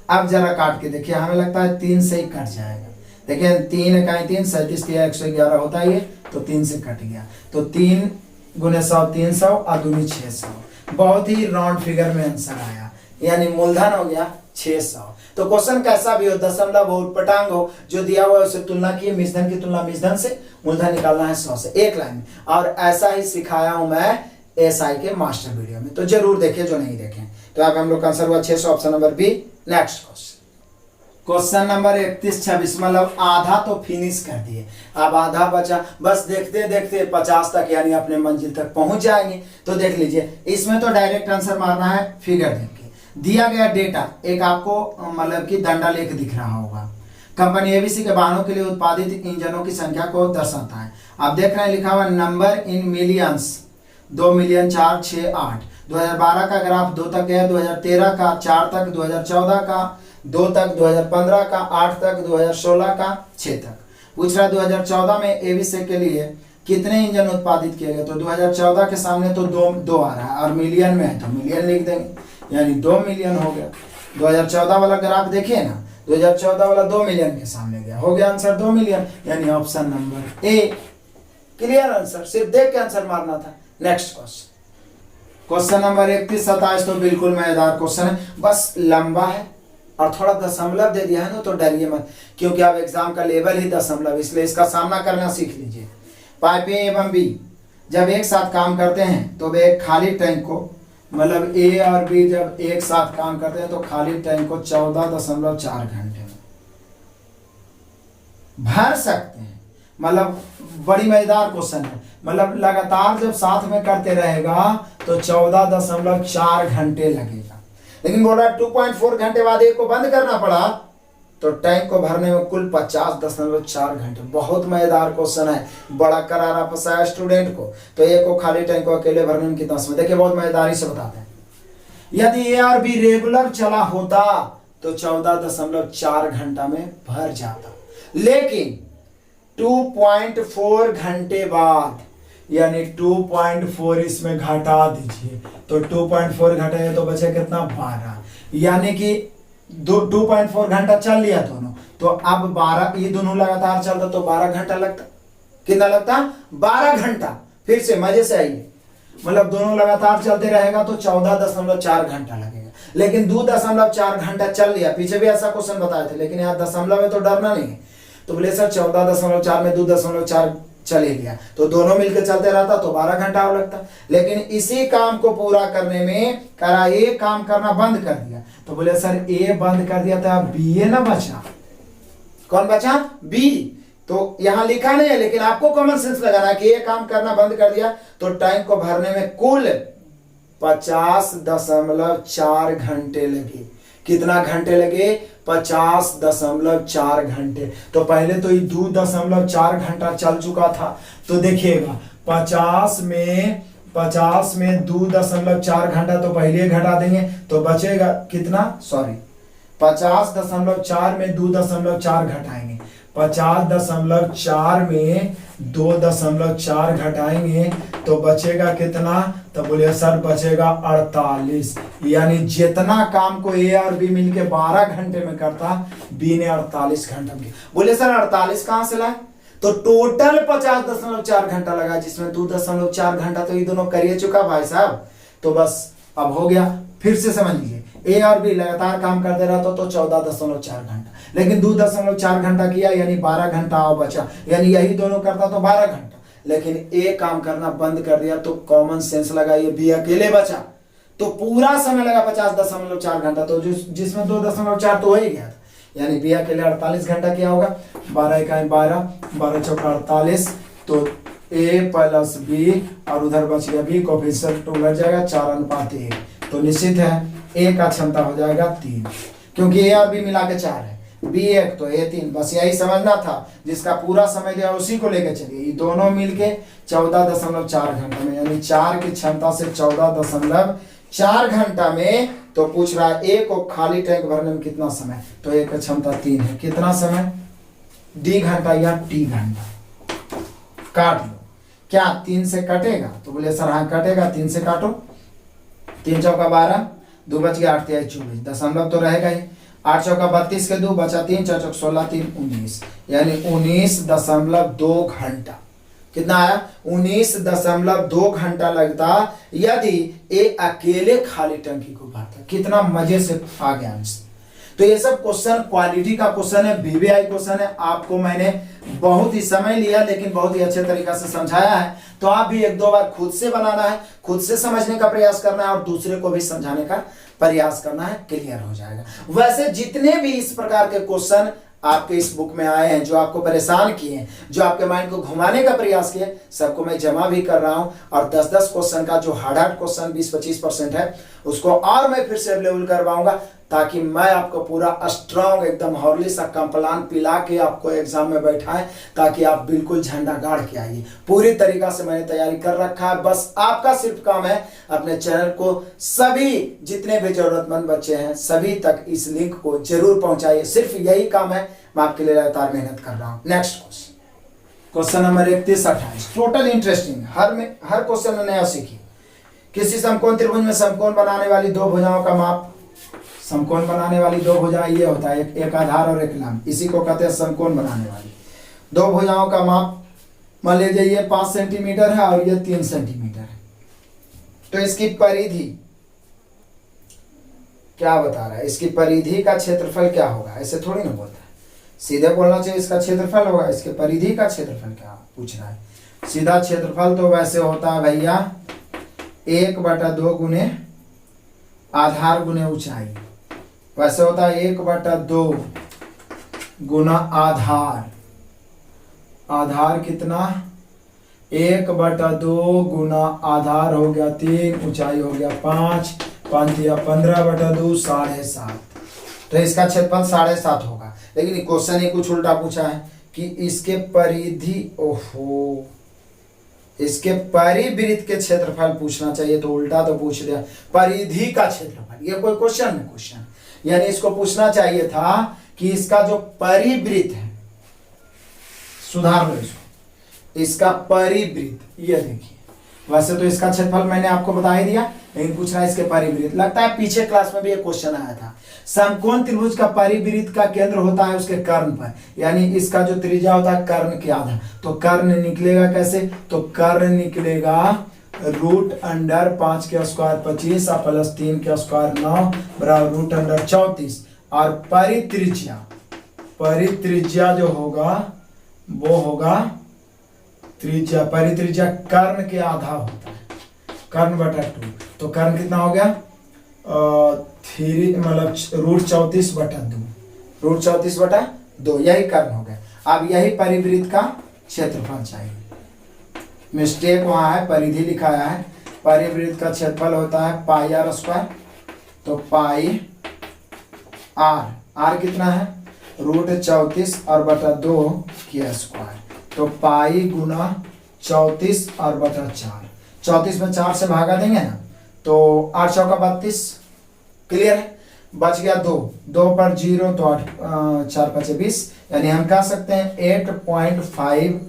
Speaker 1: अब जरा काट के देखिए, हमें लगता है 3 से ही कट जाएगा। देखिए 3 इकाई 3, 37 111 होता है ये, तो 3 से कट गया। तो 3 गुने 100 300 और दूनी 600। बहुत ही राउंड फिगर में आंसर आया, यानी मूलधन हो गया 600। तो क्वेश्चन कैसा भी हो, दशमलव हो, उटपटांग हो, जो दिया हुआ है उससे तुलना की, मिश्रण की तुलना मिश्रण से, मूलधन निकालना है 100 से, एक लाइन में। और ऐसा ही सिखाया हूं मैं एसआई के मास्टर वीडियो में, तो जरूर देखें जो नहीं देखें। तो अब हम लोग का आंसर हुआ 600, option number B. Next question number 31-26, मतलब आधा तो फिनिश कर दिए, अब आधा बचा, बस देखते देखते 50 तक यानी अपने मंजिल तक पहुंच जाएंगे। तो देख लीजिए, इसमें तो डायरेक्ट आंसर मारना है फिगर देख के। दिया गया डेटा एक आपको मतलब कि दंडालेख दिख रहा होगा, कंपनी एबीसी के वाहनों के लिए उत्पादित इंजनों की संख्या को दर्शाता है। आप देख रहे हैं लिखा हुआ नंबर इन मिलियंस, 2,4,6,8। 2012 का ग्राफ 2 तक गया, 2013 का 4 तक, 2014 का 2 तक, 2015 का 8 तक, 2016 का 6 तक। पूछ रहा है 2014 में एबीसी के लिए कितने इंजन उत्पादित किए गए। तो 2014 के सामने तो 2 आ रहा है और मिलियन में है तो मिलियन लिख देंगे, यानी 2 मिलियन हो गया। 2014 वाला ग्राफ देखिए ना, 2014 वाला 2 मिलियन के सामने गया, हो गया आंसर 2 मिलियन, यानी ऑप्शन नंबर ए। क्लियर आंसर, सिर्फ देख के आंसर मारना था। नेक्स्ट क्वेश्चन नंबर 31-27, तो बिल्कुल मजेदार क्वेश्चन है, बस लंबा है और थोड़ा दशमलव दे दिया है ना, तो डरिए मत, क्योंकि अब एग्जाम का लेवल ही दशमलव, इसलिए इसका सामना करना सीख लीजिए। पाइप ए एवं बी जब एक साथ काम करते हैं तो वे एक खाली टैंक को, मतलब ए और बी जब एक साथ काम करते हैं तो खाली टैंक को 14.4 घंटे में भर सकते हैं। मतलब बड़ी मजेदार क्वेश्चन है, मतलब लगातार जब साथ में करते रहेगा तो 14.4 घंटे लगेगा। लेकिन बोल रहा है 2.4 घंटे बाद एक को बंद करना पड़ा तो टैंक को भरने में कुल 50.4 घंटे। बहुत मजेदार क्वेश्चन है, बड़ा करारा फंसाया स्टूडेंट को। तो एक को खाली टैंक को अकेले भरने में कितना समय, देखिए बहुत मजेदारी से बताते हैं। यदि ए और बी रेगुलर चला होता तो 14.4 घंटा में भर जाता, लेकिन 2.4 घंटे बाद, यानी 2.4 इसमें घटा दीजिए तो 2.4 घटाए तो बचे कितना 12, यानी कि 2.4 घंटा चल लिया दोनों, तो अब 12, ये दोनों लगातार चलता तो 12 घंटा लगता। कितना लगता 12 घंटा। फिर से मजे से आइए, मतलब दोनों लगातार चलते रहेगा तो 14.4 घंटा लगेगा, लेकिन 2.4 घंटा चल लिया। पीछे भी ऐसा क्वेश्चन बताए थे, लेकिन यहाँ दशमलव है तो डरना नहीं है। तो बोले सर 14.4 में 2.4 चल ही लिया, तो दोनों मिलकर चलते रहता तो 12 घंटा और लगता। लेकिन इसी काम को पूरा करने में करा ए काम करना बंद कर दिया, तो बोले सर ए बंद कर दिया था, बी ए ना बचा, कौन बचा बी। तो यहां लिखा नहीं है, लेकिन आपको कॉमन सेंस लगाना है कि ये काम करना बंद कर दिया तो टैंक को भरने में कुल 50.4 घंटे लगे। कितना घंटे लगे 50.4 घंटे। तो पहले तो ये 2.4 घंटा चल चुका था, तो देखिएगा 50 में 2.4 घंटा तो पहले घटा देंगे तो बचेगा कितना, सॉरी 50.4 में 2.4 घटाएंगे, 50.4 में 2.4 घटाएंगे तो बचेगा कितना, तो बोलिए सर बचेगा 48। यानी जितना काम को ए और बी मिलके 12 घंटे में करता, बी ने 48 घंटा में। बोले सर 48 कहां से लाए, तो टोटल 50.4 घंटा लगा, जिसमें 2.4 घंटा तो ये दोनों करिए चुका भाई साहब। तो बस अब हो गया। फिर से समझ लीजिए, ए और बी लगातार काम करते रहा तो 14.4 घंटा, लेकिन 2.4 घंटा किया यानी 12 घंटा और बचा, यानी यही दोनों करता तो 12 घंटा, लेकिन ए काम करना बंद कर दिया तो कॉमन सेंस लगाइए, बी अकेले बचा तो पूरा समय लगा 50.4 घंटा, तो जिसमें 2.4 तो हो ही गया था, यानी बी अकेले 48 घंटा किया होगा। 12 इकाई 12, 12 चौका 48, तो ए प्लस बी और उधर बच गया बी, कोफिशिएंट उलट जाएगा 4:1, तो निश्चित है ए का क्षमता हो जाएगा 3, क्योंकि ए और बी मिला के 4 है, बी 1 तो ए 3, बस यही समझना था। जिसका पूरा समय दिया उसी को लेके चलिए, ये दोनों मिलके 14.4 घंटा में, यानी 4 की क्षमता से 14.4 घंटा में, तो पूछ रहा है ए को खाली टैंक भरने में कितना समय, तो ए का क्षमता 3 है, कितना समय, डी घंटा या टी घंटा, काट लो। क्या 3 से कटेगा, तो बोले सर हाँ कटेगा, 3 से काटो, 3 चौका 12, 2 बच गया 8 तिहाई 24, दशमलव तो रहेगा ही, 8 चौका 32 के 2 बचा 3, 4 चौक 16, 3 19, यानी 19.2 घंटा। कितना आया, 19.2 घंटा लगता यदि ए अकेले खाली टंकी को भरता। कितना मजे से आ गया आंसर। तो ये सब क्वेश्चन क्वालिटी का क्वेश्चन है, वीवीआई क्वेश्चन है, आपको मैंने बहुत ही समय लिया लेकिन बहुत ही अच्छे तरीका से समझाया है, तो आप भी 1-2 बार खुद से बनाना है, खुद से समझने का प्रयास करना है और दूसरे को भी समझाने का प्रयास करना है, क्लियर हो जाएगा। वैसे जितने भी इस प्रकार के क्वेश्चन आपके इस बुक में आए हैं, जो आपको परेशान किए हैं, जो आपके माइंड को घुमाने का प्रयास किए, सबको मैं जमा भी कर रहा हूं, और 10-10 क्वेश्चन का जो हार्ड क्वेश्चन 20-25% है उसको और मैं फिर से अवेलेबल करवाऊंगा, ताकि मैं आपको पूरा स्ट्रांग एकदम हॉर्लिक्स का कंप्लान पिला के आपको एग्जाम में बैठाएं, ताकि आप बिल्कुल झंडा गाड़ के आइए। पूरी तरीका से मैंने तैयारी कर रखा है, बस आपका सिर्फ काम है अपने चैनल को सभी जितने भी जरूरतमंद बच्चे हैं सभी तक इस लिंक को जरूर पहुंचाइए, सिर्फ यही काम है, मैं आपके लिए लगातार मेहनत कर रहा हूँ। Next question number 31-28, total interesting, हर क्वेश्चन में नया सीखिए। किसी समकोण त्रिभुज में समकोण बनाने वाली दो भुजाओं का माप, समकोण बनाने वाली दो भुजाएं ये होता है, एक आधार और एक लंब, इसी को कहते हैं समकोण बनाने वाली दो भुजाओं का माप। मान लीजिए ये 5 सेंटीमीटर है और ये 3 सेंटीमीटर है, तो इसकी परिधि क्या बता रहा है, इसकी परिधि का क्षेत्रफल क्या होगा, ऐसे थोड़ी ना बोलता है, सीधे बोलना चाहिए इसका क्षेत्रफल होगा, इसके परिधि का क्षेत्रफल क्या पूछ रहा है। सीधा क्षेत्रफल तो वैसे होता है भैया 1/2 गुने आधार गुने ऊंचाई, वैसे होता है 1/2 गुना आधार, आधार कितना 1/2 गुना आधार हो गया 3, ऊंचाई हो गया 5, 5 या 15/2 7.5, तो इसका क्षेत्रफल 7.5 होगा। लेकिन क्वेश्चन ही कुछ उल्टा पूछा है कि इसके परिधि, ओहो इसके परिवृत्त के क्षेत्रफल पूछना चाहिए, तो उल्टा तो पूछ दिया परिधि का क्षेत्रफल, ये कोई क्वेश्चन नहीं, क्वेश्चन यानी इसको पूछना चाहिए था कि इसका जो परिवृत्त है, सुधार लो इसको, इसका परिवृत्त ये देखिए, वैसे तो इसका क्षेत्रफल मैंने आपको बता ही दिया, लेकिन पूछ रहा है इसके परिवृत्त। लगता है पीछे क्लास में भी एक क्वेश्चन आया था, समकोण त्रिभुज का परिवृत्त का केंद्र होता है उसके कर्ण पर, यानी इसका जो त्रिज्या होता है कर्ण के आधा, तो कर्ण निकलेगा कैसे, तो कर्ण निकलेगा √5 के स्क्वायर 25 और प्लस 3 के स्क्वायर 9 बराबर √34, और परित्रिज्या जो होगा वो होगा त्रिज्या, परित्रिज्या कर्ण के आधा होता है, कर्ण बटा 2, तो कर्ण कितना हो गया 3 मतलब √34/2, √34/2, यही कर्ण हो गया। अब यही परिवृत्त का क्षेत्रफल चाहिए, मिस्टेक वहां है, परिधि लिखाया है, परिवृत्त का क्षेत्रफल होता है πr², तो पाई r कितना है √34 और बटा 2 के स्क्वायर, तो पाई गुना 34 और बटा 4, 34 में 4 से भागा देंगे ना, तो 8 चौका 32, क्लियर है, बच गया 2 पर 0, तो 8 4 5 20, यानी हम कह सकते हैं 8.5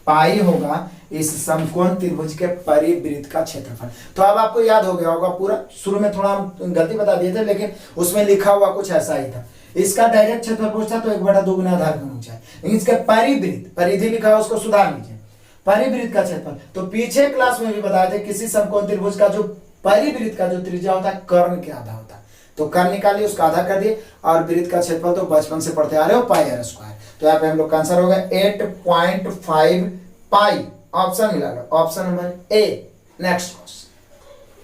Speaker 1: पाई होगा इस समकोण त्रिभुज के परिवृत्त का क्षेत्रफल। तो अब आपको याद हो गया होगा पूरा, शुरू में थोड़ा हम गलती बता दिए थे, लेकिन उसमें लिखा हुआ कुछ ऐसा ही था, इसका डायरेक्ट क्षेत्रफल पूछता तो 1/2 गुना आधार गुना ऊंचाई, लेकिन इसका परिवृत्त, परिधि लिखा है उसको सुधार लीजिए, परिवृत्त का क्षेत्रफल। तो पीछे क्लास में भी बताए थे किसी समकोण त्रिभुज का जो पहली वृत्त का जो त्रिज्या होता है कर्ण के आधा होता है, तो कर्ण निकालिए, उसका आधा कर दिए, और वृत्त का क्षेत्रफल तो बचपन से पढ़ते आ रहे हो पाई आर स्क्वायर। तो यहाँ पे हम लोग का आंसर होगा 8.5 पाई। ऑप्शन मिला लो, option number a. Next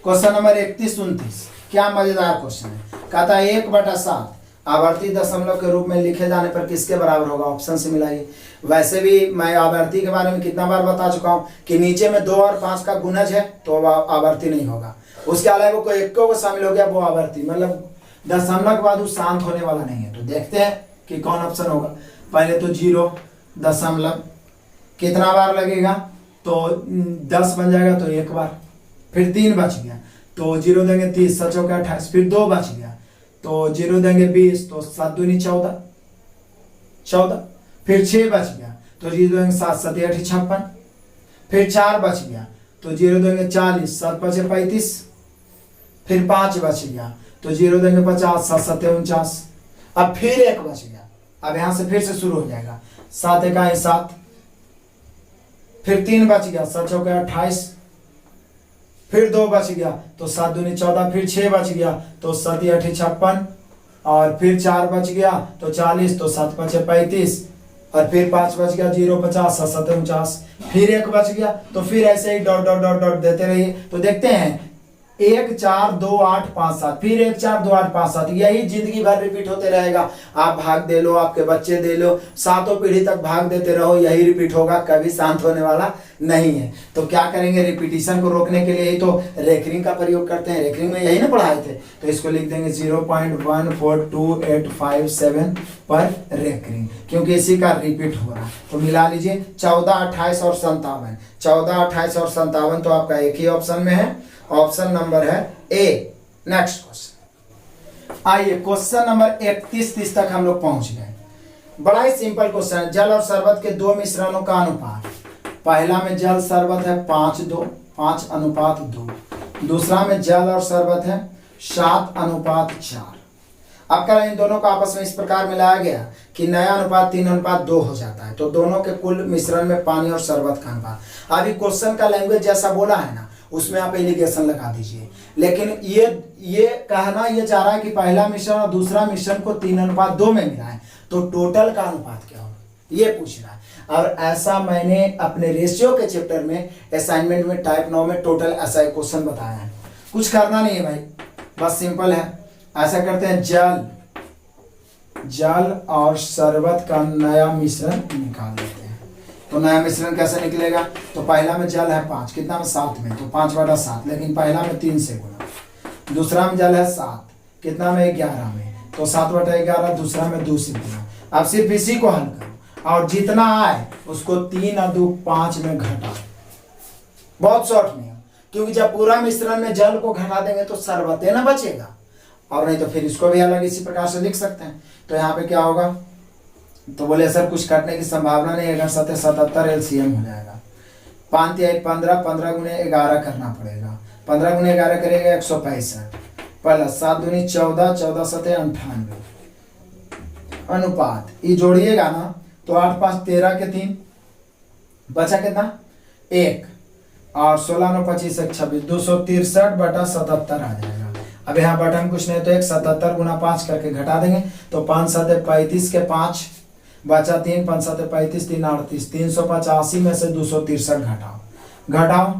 Speaker 1: question number 31-29, क्या मजेदार क्वेश्चन है। कहता है 1/7 आवर्ती दशमलव के रूप में लिखे जाने पर किसके बराबर होगा। ऑप्शन से मिलाइए। वैसे भी मैं आवर्ती के बारे में कितना बार बता चुका हूं कि नीचे में 2 और 5 का गुणज है तो आवर्ती नहीं होगा, उसके अलावा कोई एक को शामिल हो गया वो आवर्ती, मतलब दशमलव के बाद वो शांत होने वाला नहीं है। तो देखते हैं कि कौन ऑप्शन होगा। पहले तो 0 दशमलव कितना बार लगेगा, तो 10 बन जाएगा तो 1 बार, फिर 3 बच गया तो 0 देंगे 30, 7 चौके 28, फिर 2 बच गया तो 0 देंगे 20, तो 7 दूनी 14, फिर 6 बच गया तो 0 देंगे 7, 7 8 56, फिर 4 बच गया तो 0 देंगे 40, 7 5 35, फिर 5 बच गया तो 0 देंगे 50, 7 7 49, अब फिर 1 बच गया, अब यहां से फिर से शुरू हो जाएगा, 7 1 7, फिर 3 बच गया, 7 चौके 28, फिर 2 बच गया तो 7 दूनी 14, फिर 6 बच गया तो 7 8 56, और फिर 4 बच गया तो 40, तो 7 5 35, और फिर 5 बच गया 0 50, 7 7 49, फिर 1 बच गया, तो फिर ऐसे ही डॉट डॉट डॉट डॉट देते रहिए। तो देखते हैं 1 4 2 8 5 7, फिर 1 4 2 8 5 7, यही जिंदगी भर रिपीट होते रहेगा। आप भाग दे लो, आपके बच्चे दे लो, 7 पीढ़ी तक भाग देते रहो, यही रिपीट होगा, कभी शांत होने वाला नहीं है। तो क्या करेंगे, रिपीटिशन को रोकने के लिए ही तो रेकरिंग का प्रयोग करते हैं, रेकरिंग में यही ना पढ़ाए थे। तो इसको लिख देंगे 0.14287 पर रेकरिंग, क्योंकि इसी का रिपीट हो रहा है। तो मिला लीजिए 14 28 और 57, 14 28 और 57 तो आपका एक ही ऑप्शन में है, ऑप्शन नंबर है ए। नेक्स्ट क्वेश्चन, आइए क्वेश्चन नंबर 31-30 तक हम लोग पहुंच गए। बड़ा ही सिंपल क्वेश्चन है। जल और शरबत के 2 मिश्रणों का अनुपात, पहला में जल शरबत है 5:2, दूसरा में जल और शरबत है 7:4। अब क्या इन दोनों को आपस में इस प्रकार मिलाया गया कि नया अनुपात 3:2 हो जाता है, तो दोनों के कुल मिश्रण में पानी और शरबत का अनुपात। अभी क्वेश्चन का लैंग्वेज जैसा बोला है ना, उसमें आप एलिगेशन लगा दीजिए, लेकिन ये कहना ये चाह रहा है कि पहला मिश्रण और दूसरा मिश्रण को 3:2 में मिला है, तो टोटल का अनुपात क्या होगा ये पूछ रहा है। और ऐसा मैंने अपने रेशियो के चैप्टर में असाइनमेंट में टाइप 9 में टोटल ऐसा एक क्वेश्चन बताया है। कुछ करना नहीं है भाई, बस सिंपल है। ऐसा करते हैं, जल और शरबत का नया मिश्रण निकाल लेते हैं। तो नया मिश्रण कैसे निकलेगा, तो पहला में जल है 5, कितना में 7 में, तो 5/7, लेकिन पहला में 3 से गुना। दूसरा में जल है 7, कितना में 11 में, तो 7/11, दूसरा में 2 से गुना। अब सिर्फ इसी को हल करो और जितना आए उसको 3 और 2 5 में घटा। बहुत शॉर्ट नियम, क्योंकि जब पूरा मिश्रण में जल को घटा देंगे तो शरबत ना बचेगा, और नहीं तो फिर इसको भी अलग इसी प्रकार से लिख सकते हैं। तो यहाँ पे क्या होगा, तो बोले सर कुछ कटने की संभावना नहीं है, 77 एलसीएम हो जाएगा। 5 या 15, 15 गुने 11 करना पड़ेगा, 15 गुने 11 करेगा 165, प्लस 7 दूनी 14, 14 7 98, अनुपात ये जोड़िएगा ना तो 8 5 13 के 3 बचा कितना 1, और 16 9 25 1 26, 263/77 आ जाएगा। अब यहाँ बटन कुछ नहीं तो 77 गुना 5 करके घटा देंगे, तो 5 7 35 के 5 बचा 3, 5 7 35 3 38, 385 में से 263 घटाओ,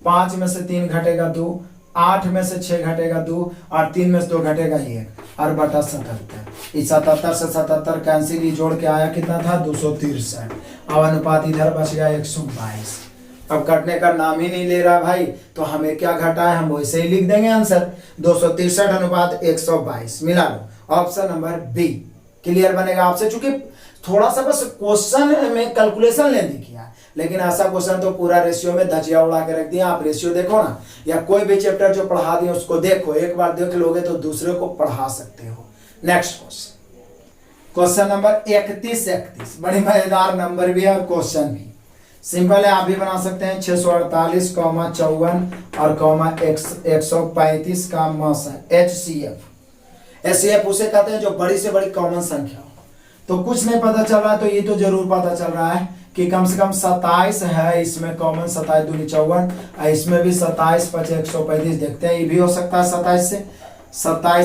Speaker 1: 5 में से 3 घटेगा 2, 8 में से 6 घटेगा 2, और 3 में से 2 घटेगा 1, और बटा 77। इस 77 से 77 कैंसिल, जोड़ के आया कितना था 263। अब अनुपात इधर बच गया 122। अब कटने का नाम ही नहीं ले रहा भाई, तो हमें क्या घटा है, हम वैसे ही लिख देंगे आंसर 263/122। मिला लो, ऑप्शन नंबर बी क्लियर बनेगा आपसे। चूंकि थोड़ा सा बस क्वेश्चन में कैलकुलेशन लेने किया, लेकिन ऐसा क्वेश्चन तो पूरा रेशियो में धजिया उड़ा के रख दिया। आप रेशियो देखो ना, या कोई भी चैप्टर जो पढ़ा दिए उसको देखो, एक बार देख लोगे तो दूसरे को पढ़ा सकते हो। नेक्स्ट क्वेश्चन नंबर 31 बड़ी मजेदार नंबर भी है और क्वेश्चन भी सिंपल है, आप भी बना सकते हैं। 648, 54 और 135 का मास है HCF उसे कहते हैं जो बड़ी से बड़ी कॉमन संख्या हो। तो कुछ नहीं पता चल रहा है तो ये तो जरूर पता चल रहा है कि कम से कम 27 है, इसमें कॉमन 27 दूनी 54, इसमें भी 27 5 135 देखते हैं, ये भी हो सकता है 27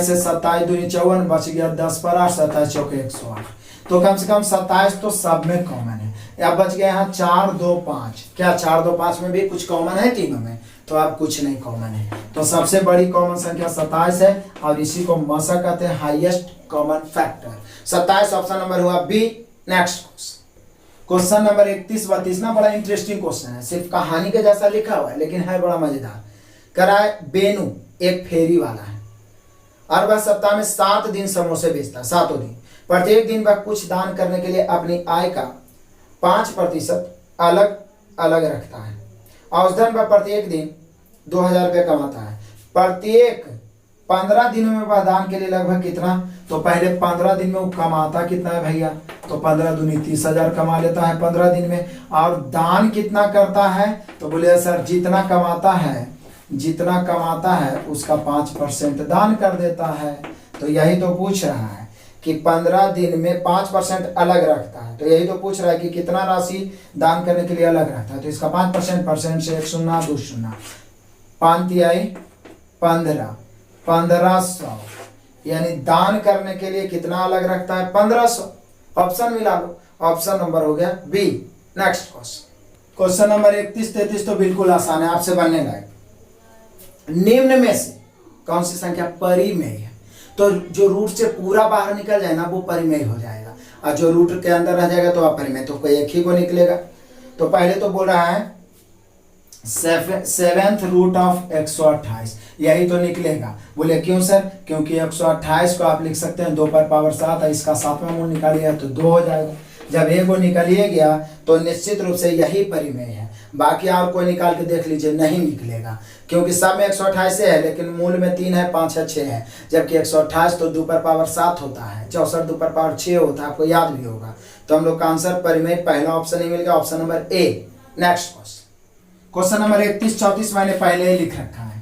Speaker 1: से 27 दूनी 54, बच गया 10 पर 8, 27 चौके 108, तो कम से कम 27 तो सब में कॉमन है। अब बच गया यहाँ 4 2 5, क्या 4 2 5 में भी कुछ कॉमन है तीनों में? तो अब कुछ नहीं कॉमन है, तो सबसे बड़ी कॉमन संख्या 27 है और इसी को मसा कहते हैं, highest common factor. 27 option number हुआ बी। नेक्स्ट क्वेश्चन नंबर 31 32 ना, बड़ा इंटरेस्टिंग क्वेश्चन है, सिर्फ कहानी के जैसा लिखा हुआ है लेकिन है बड़ा मजेदार। कराए बेनू एक फेरी वाला है और वह सप्ताह में 7 दिन समोसे बेचता है, 7 दिन। प्रत्येक दिन वह कुछ दान करने के लिए अपनी आय का 5% अलग अलग रखता है। औसतन वह प्रत्येक दिन 2000 रुपये कमाता है। प्रत्येक 15 दिनों में वह दान के लिए लगभग कितना? तो पहले 15 दिन में वो कमाता कितना है भैया? तो 15 दूनी 30,000 कमा लेता है 15 दिन में। और दान कितना करता है? तो बोले सर जितना कमाता है उसका 5% दान कर देता है। तो यही तो पूछ रहा है कि 15 दिन में 5% अलग रखता है, तो यही तो पूछ रहा है कि कितना राशि दान करने के लिए अलग रखता है। तो इसका 5% से 1 शून्य 2 शून्य, 5 तिहाई 15, 1500, यानी दान करने के लिए कितना अलग रखता है? 1500। ऑप्शन मिला लो, ऑप्शन नंबर हो गया बी। नेक्स्ट क्वेश्चन नंबर 31 33 तो बिल्कुल आसान है, आपसे बनने लायक। निम्न में से कौन सी संख्या परिमेय है? तो जो रूट से पूरा बाहर निकल जाए ना वो परिमेय हो जाएगा, और जो रूट के अंदर रह जाएगा तो अपरिमेय, तो कोई एक ही को निकलेगा। तो पहले तो बोल रहा है 7th रूट ऑफ 128, यही तो निकलेगा। बोले क्यों सर? क्योंकि 128 को आप लिख सकते हैं 2 पर पावर 7 है, इसका 7वां मूल निकालिए तो 2 हो जाएगा। जब एक को निकालिए गया तो निश्चित रूप से यही परिमेय है। बाकी आप कोई निकाल के देख लीजिए, नहीं निकलेगा, क्योंकि सब में 128 है लेकिन मूल में 3 है 5 है 6 है, जबकि 128 तो 2 पर पावर 7 होता है, 64 2 पर पावर 6 होता है, आपको याद भी होगा। तो हम लोग का आंसर परिमेय पहला ऑप्शन ही मिल गया, option number a. Next question number 31 34 मैंने पहले ही लिख रखा है।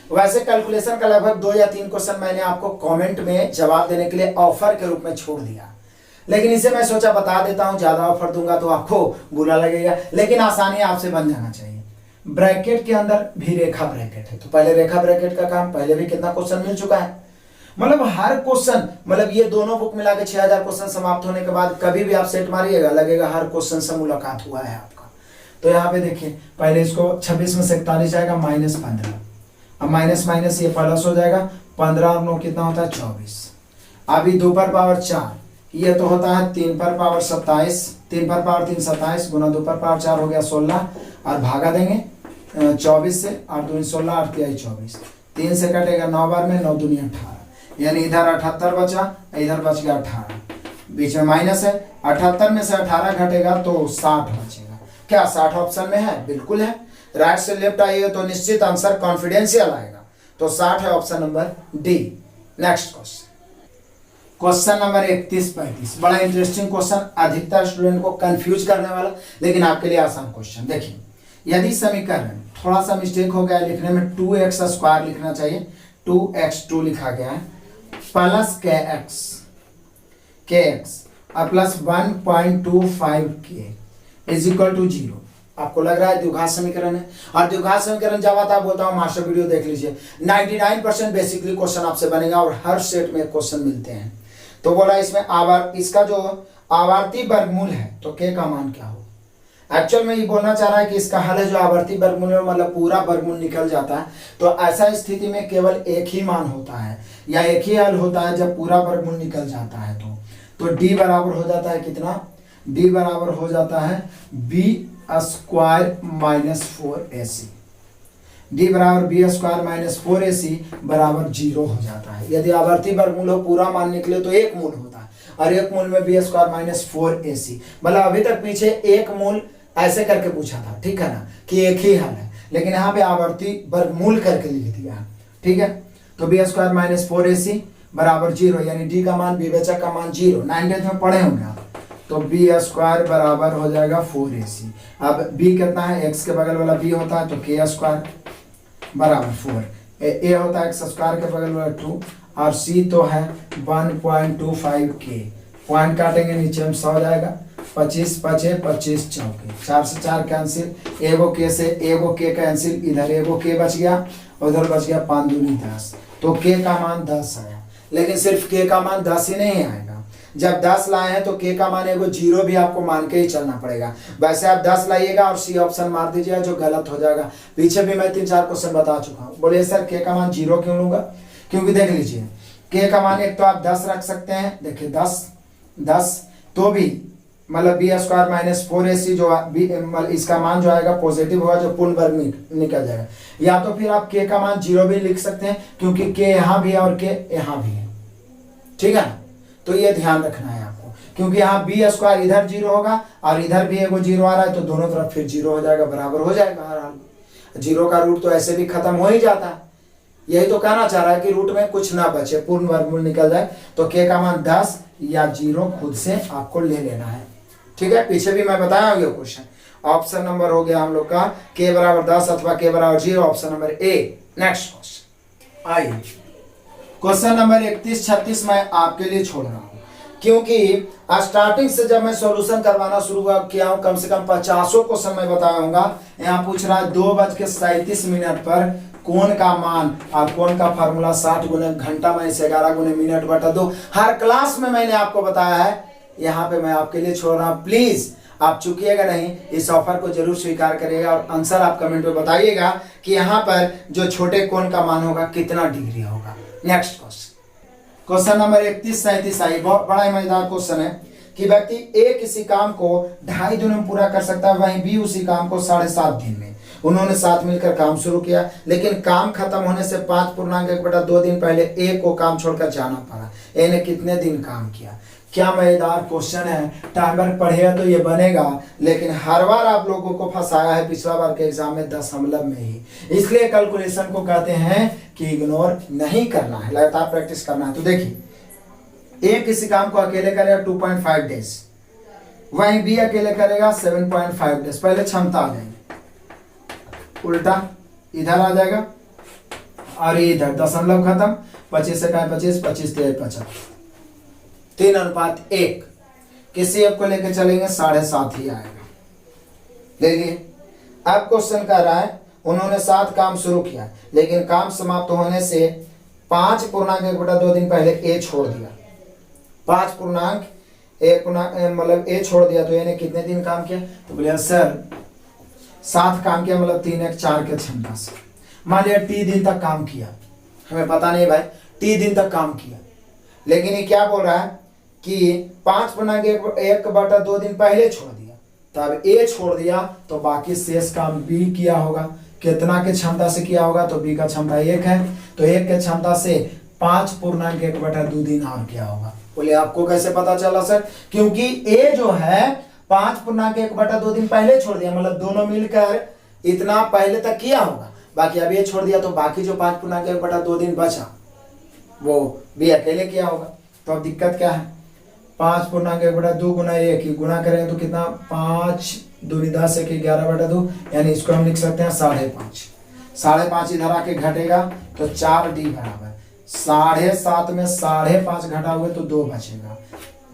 Speaker 1: वैसे कैलकुलेशन का लगभग 2 या 3 क्वेश्चन मैंने आपको कमेंट में जवाब देने के लिए ऑफर के रूप में छोड़ दिया, लेकिन इसे मैं सोचा बता देता हूं, ज्यादा ऑफर दूंगा तो आपको बुरा लगेगा, लेकिन आसानी आपसे बन जाना चाहिए। ब्रैकेट के अंदर भी रेखा ब्रैकेट है, तो पहले रेखा ब्रैकेट का काम पहले भी कितना क्वेश्चन मिल चुका है, मतलब हर क्वेश्चन, मतलब ये दोनों बुक मिला के 6000 क्वेश्चन समाप्त होने के बाद कभी भी आप सेट मारिएगा लगेगा हर क्वेश्चन से मुलाकात हुआ है आपका। तो यहाँ पे देखिए पहले इसको 26 में से 41 जाएगा -15, अब माइनस माइनस ये प्लस हो जाएगा, 15 और 9 कितना होता है 24। अभी 2 पर पावर 4, ये तो होता है 3 पर पावर 27, 3 पर पावर 3 27 गुना 2 पर पावर 4 हो गया 16, और भागा देंगे 24 से, 8 दूनी 16 8 तिहाई 24, 3 से कटेगा 9 बार में 9 दूनी 18, यानी इधर 78 बचा, इधर बच गया 18, बीच में माइनस है, 78 में से 18 घटेगा तो 60 बचेगा। क्या 60 ऑप्शन में है? बिल्कुल है। राइट से लेफ्ट आइए तो निश्चित आंसर कॉन्फिडेंशियल आएगा, तो 60 है option number d. Next question number 31 35, बड़ा इंटरेस्टिंग क्वेश्चन, अधिकतर स्टूडेंट को कंफ्यूज करने वाला, लेकिन आपके लिए आसान क्वेश्चन। देखिए यदि समीकरण, थोड़ा सा मिस्टेक हो गया लिखने में, 2x² लिखना चाहिए, 2x2 लिखा गया है, प्लस kx और plus 1.25k is equal to 0। आपको लग रहा है द्विघात समीकरण है, और द्विघात समीकरण जब आता है बोलता हूँ मास्टर वीडियो देख लीजिए, 99% बेसिकली क्वेश्चन आपसे बनेगा और हर सेट में क्वेश्चन मिलते हैं। तो बोला इसमें इसका जो आवर्ती वर्गमूल है तो k का मान क्या हो। एक्चुअल में ये बोलना चाह रहा है कि इसका हल है जो आवर्ती वर्गमूल में, मतलब पूरा वर्गमूल निकल जाता है, तो ऐसा स्थिति में केवल एक ही मान होता है या एक ही हल होता है जब पूरा वर्गमूल निकल जाता है। तो d बराबर हो जाता है कितना? d बराबर हो जाता है b² - 4ac, d बराबर b² - 4ac बराबर 0 हो जाता है। यदि आवर्ती वर्गमूल हो पूरा मान निकले तो एक मूल होता है, और एक मूल में b² - 4ac, मतलब अभी तक पीछे एक मूल ऐसे करके पूछा था, ठीक है ना, कि एक ही हल है, लेकिन यहाँ पे आवर्ती वर्गमूल करके लिख दिया, ठीक है। तो b² - 4ac बराबर 0, यानी d का मान, विवेचक का मान 0, 9th में पढ़े होंगे आप। तो b² बराबर हो जाएगा 4ac। अब b कितना है? x के बगल वाला b होता है, तो k² बराबर 4, a होता है x² के बगल वाला 2, और c तो है 1.25k, पॉइंट काटेंगे नीचे में 100 हो जाएगा, 25 पचे 25 चौके 4 से 4 कैंसिल, एगो के से एगो के कैंसिल, इधर एगो के बच गया, उधर बच गया 5 दूनी 10, तो के का मान 10 आया। लेकिन सिर्फ के का मान 10 ही नहीं आएगा, जब 10 लाए हैं तो के का मान एगो 0 भी आपको मान के ही चलना पड़ेगा। वैसे आप 10 लाइएगा और सी ऑप्शन मार दीजिएगा जो गलत हो जाएगा। पीछे भी मैं 3-4 क्वेश्चन बता चुका हूँ। बोलिए सर के का मान 0 क्यों लूंगा? क्योंकि देख लीजिए के का मान एक तो आप 10 रख सकते हैं, देखिए 10 तो भी मतलब बी स्क्वायर माइनस 4ac जो इसका मान जो आएगा पॉजिटिव होगा, जो पूर्ण वर्ग निकल जाएगा। या तो फिर आप के का मान 0 भी लिख सकते हैं क्योंकि के यहाँ भी है और के यहाँ भी है, ठीक है। तो ये ध्यान रखना है आपको, क्योंकि यहाँ बी स्क्वायर इधर 0 होगा और इधर भी एगो 0 आ रहा है, तो दोनों तरफ फिर 0 हो जाएगा, बराबर हो जाएगा। 0 का रूट तो ऐसे भी खत्म हो ही जाता है। यही तो कहना चाह रहा है कि रूट में कुछ ना बचे, पूर्ण वर्गमूल निकल जाए। तो के का मान 10 या 0 खुद से आपको ले लेना है, ठीक है। पीछे भी मैं बताया हूँ ये क्वेश्चन। ऑप्शन नंबर हो गया हम लोग का के बराबर 10 अथवा के बराबर 0, option number a. Next question आइए, क्वेश्चन नंबर 31-36 मैं आपके लिए छोड़ रहा हूँ, क्योंकि स्टार्टिंग से जब मैं सॉल्यूशन करवाना शुरू किया हूँ कम से कम 50 क्वेश्चन मैं बताऊंगा। यहाँ पूछ रहा है 2:37 पर कोण का मान और कोण का फार्मूला 60 गुने घंटा माइनस 11 गुने मिनट बटा 2। हर क्लास में मैंने आपको बताया है, यहाँ पे मैं आपके लिए छोड़ रहा हूँ। प्लीज आप चुकिएगा नहीं, इस ऑफर को जरूर स्वीकार करिएगा और आंसर आप कमेंट में बताइएगा कि यहाँ पर जो छोटे कोण का मान होगा कितना डिग्री होगा। नेक्स्ट क्वेश्चन नंबर 31-37 आई, बहुत बड़ा मजेदार क्वेश्चन है कि व्यक्ति ए किसी काम को 2.5 दिन में पूरा कर सकता है, वहीं बी उसी काम को 7.5 दिन में। उन्होंने साथ मिलकर काम शुरू किया, लेकिन काम खत्म होने से 5.1/2 दिन पहले ए को काम छोड़कर जाना पड़ा। ए ने कितने दिन काम किया? क्या मजेदार क्वेश्चन है। टाइमर पढ़ेगा तो ये बनेगा, लेकिन हर बार आप लोगों को फंसाया है पिछला बार के एग्जाम में 10 में ही। इसलिए कैलकुलेशन को कहते हैं कि इग्नोर नहीं करना है, लगातार प्रैक्टिस करना है। तो देखिए ए किसी काम को अकेले करेगा 2.5 डेज, वहीं बी अकेले करेगा 7.5 डेज। पहले क्षमता आ जाएगी, उल्टा इधर आ जाएगा और इधर दशमलव खत्म, 25 से 25, 25 से 75, 3:1। किसी एक को लेकर चलेंगे 7.5 ही आएगा। देखिए अब क्वेश्चन कह रहा है उन्होंने 7 काम शुरू किया, लेकिन काम समाप्त होने से 5.1/2 दिन पहले ए छोड़ दिया। 5.1 मतलब ए छोड़ दिया, तो ए ने कितने दिन काम किया? तो बोलिए सर 7 काम किया, मतलब 3-1-4 के क्षमता से। मान लिया टी दिन तक काम किया, हमें पता नहीं भाई टी दिन तक काम किया, लेकिन ये क्या बोल रहा है कि 5.1/2 दिन पहले छोड़ दिया, तब ए छोड़ दिया तो बाकी शेष काम बी किया होगा। कितना के क्षमता से किया होगा? तो बी का क्षमता 1 है, तो 1 के क्षमता से 5.1/2 दिन और किया होगा। बोले आपको कैसे पता चला सर? क्योंकि ए जो है 5.1/2 दिन पहले छोड़ दिया, मतलब दोनों मिलकर इतना पहले तक किया होगा। बाकी अब ये छोड़ दिया तो बाकी जो 5.1/2 दिन बचा वो भी अकेले किया होगा। तो अब दिक्कत क्या है? 5.1/2 गुना 1 ही गुना करेंगे तो कितना? 5 दूनी 10 1 11/2, यानी इसको हम लिख सकते हैं 5.5। 5.5 इधर आके घटेगा तो 4d बराबर 7.5 में 5.5 घटा हुए तो 2 बचेगा।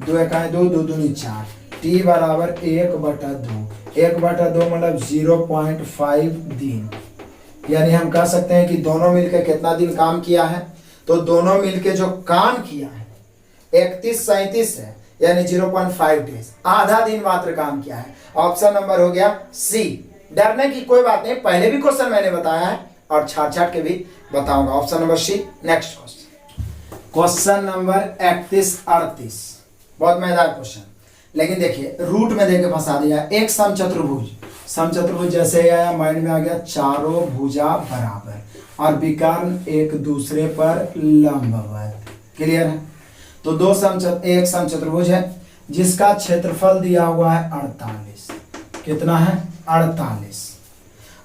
Speaker 1: 2 1 2, 2 दूनी 4, टी बराबर 1/2। 1/2 मतलब 0.5 दिन। यानी हम कह सकते हैं कि दोनों मिलकर कितना दिन काम किया है? तो दोनों मिलकर जो काम किया है 31-37 है, यानी 0.5 डेज, आधा दिन मात्र काम किया है। ऑप्शन नंबर हो गया सी। डरने की कोई बात नहीं, पहले भी क्वेश्चन मैंने बताया है और छाट के भी बताऊंगा। Option number C. Next question number 31-38, बहुत मजेदार क्वेश्चन, लेकिन देखिए रूट में देके फंसा दिया। एक समचतुर्भुज, समचतुर्भुज जैसे आया माइंड में आ गया, चारों भुजा बराबर और विकर्ण एक दूसरे पर लंबवत। क्लियर है? तो एक समचतुर्भुज है जिसका क्षेत्रफल दिया हुआ है 48। कितना है? 48।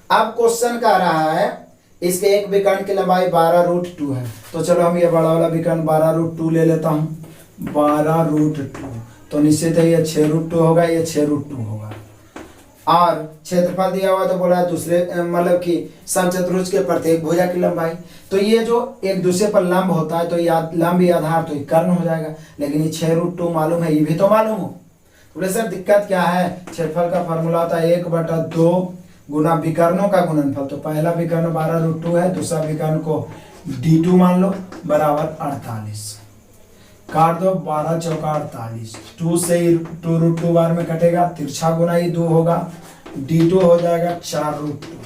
Speaker 1: अब क्वेश्चन कह रहा है इसके एक विकर्ण की लंबाई 12√2 है, तो चलो हम ये बड़ा वाला विकर्ण 12√2 ले लेता हूँ। 12√2 तो निश्चित है ये 6√2 होगा, ये 6√2 होगा। और क्षेत्रफल दिया हुआ तो बोला दूसरे मतलब कि समचतुर्भुज के प्रत्येक भुजा की लंबाई, तो ये जो एक दूसरे पर लंब होता है तो लंब आधार तो कर्ण हो जाएगा, लेकिन ये 6√2 मालूम है, ये भी तो मालूम हो। बोले सर दिक्कत क्या है, क्षेत्रफल का फॉर्मूला होता है 1/2 गुना विकर्णों का गुणनफल। तो पहला विकर्ण 12√2 है, दूसरा विकर्ण को d2 मान लो बराबर 48। काट दो, 12 चौका 48, 2 से 2√2 बार में कटेगा, तिरछा गुना ही 2 होगा, d2 हो जाएगा 4√2।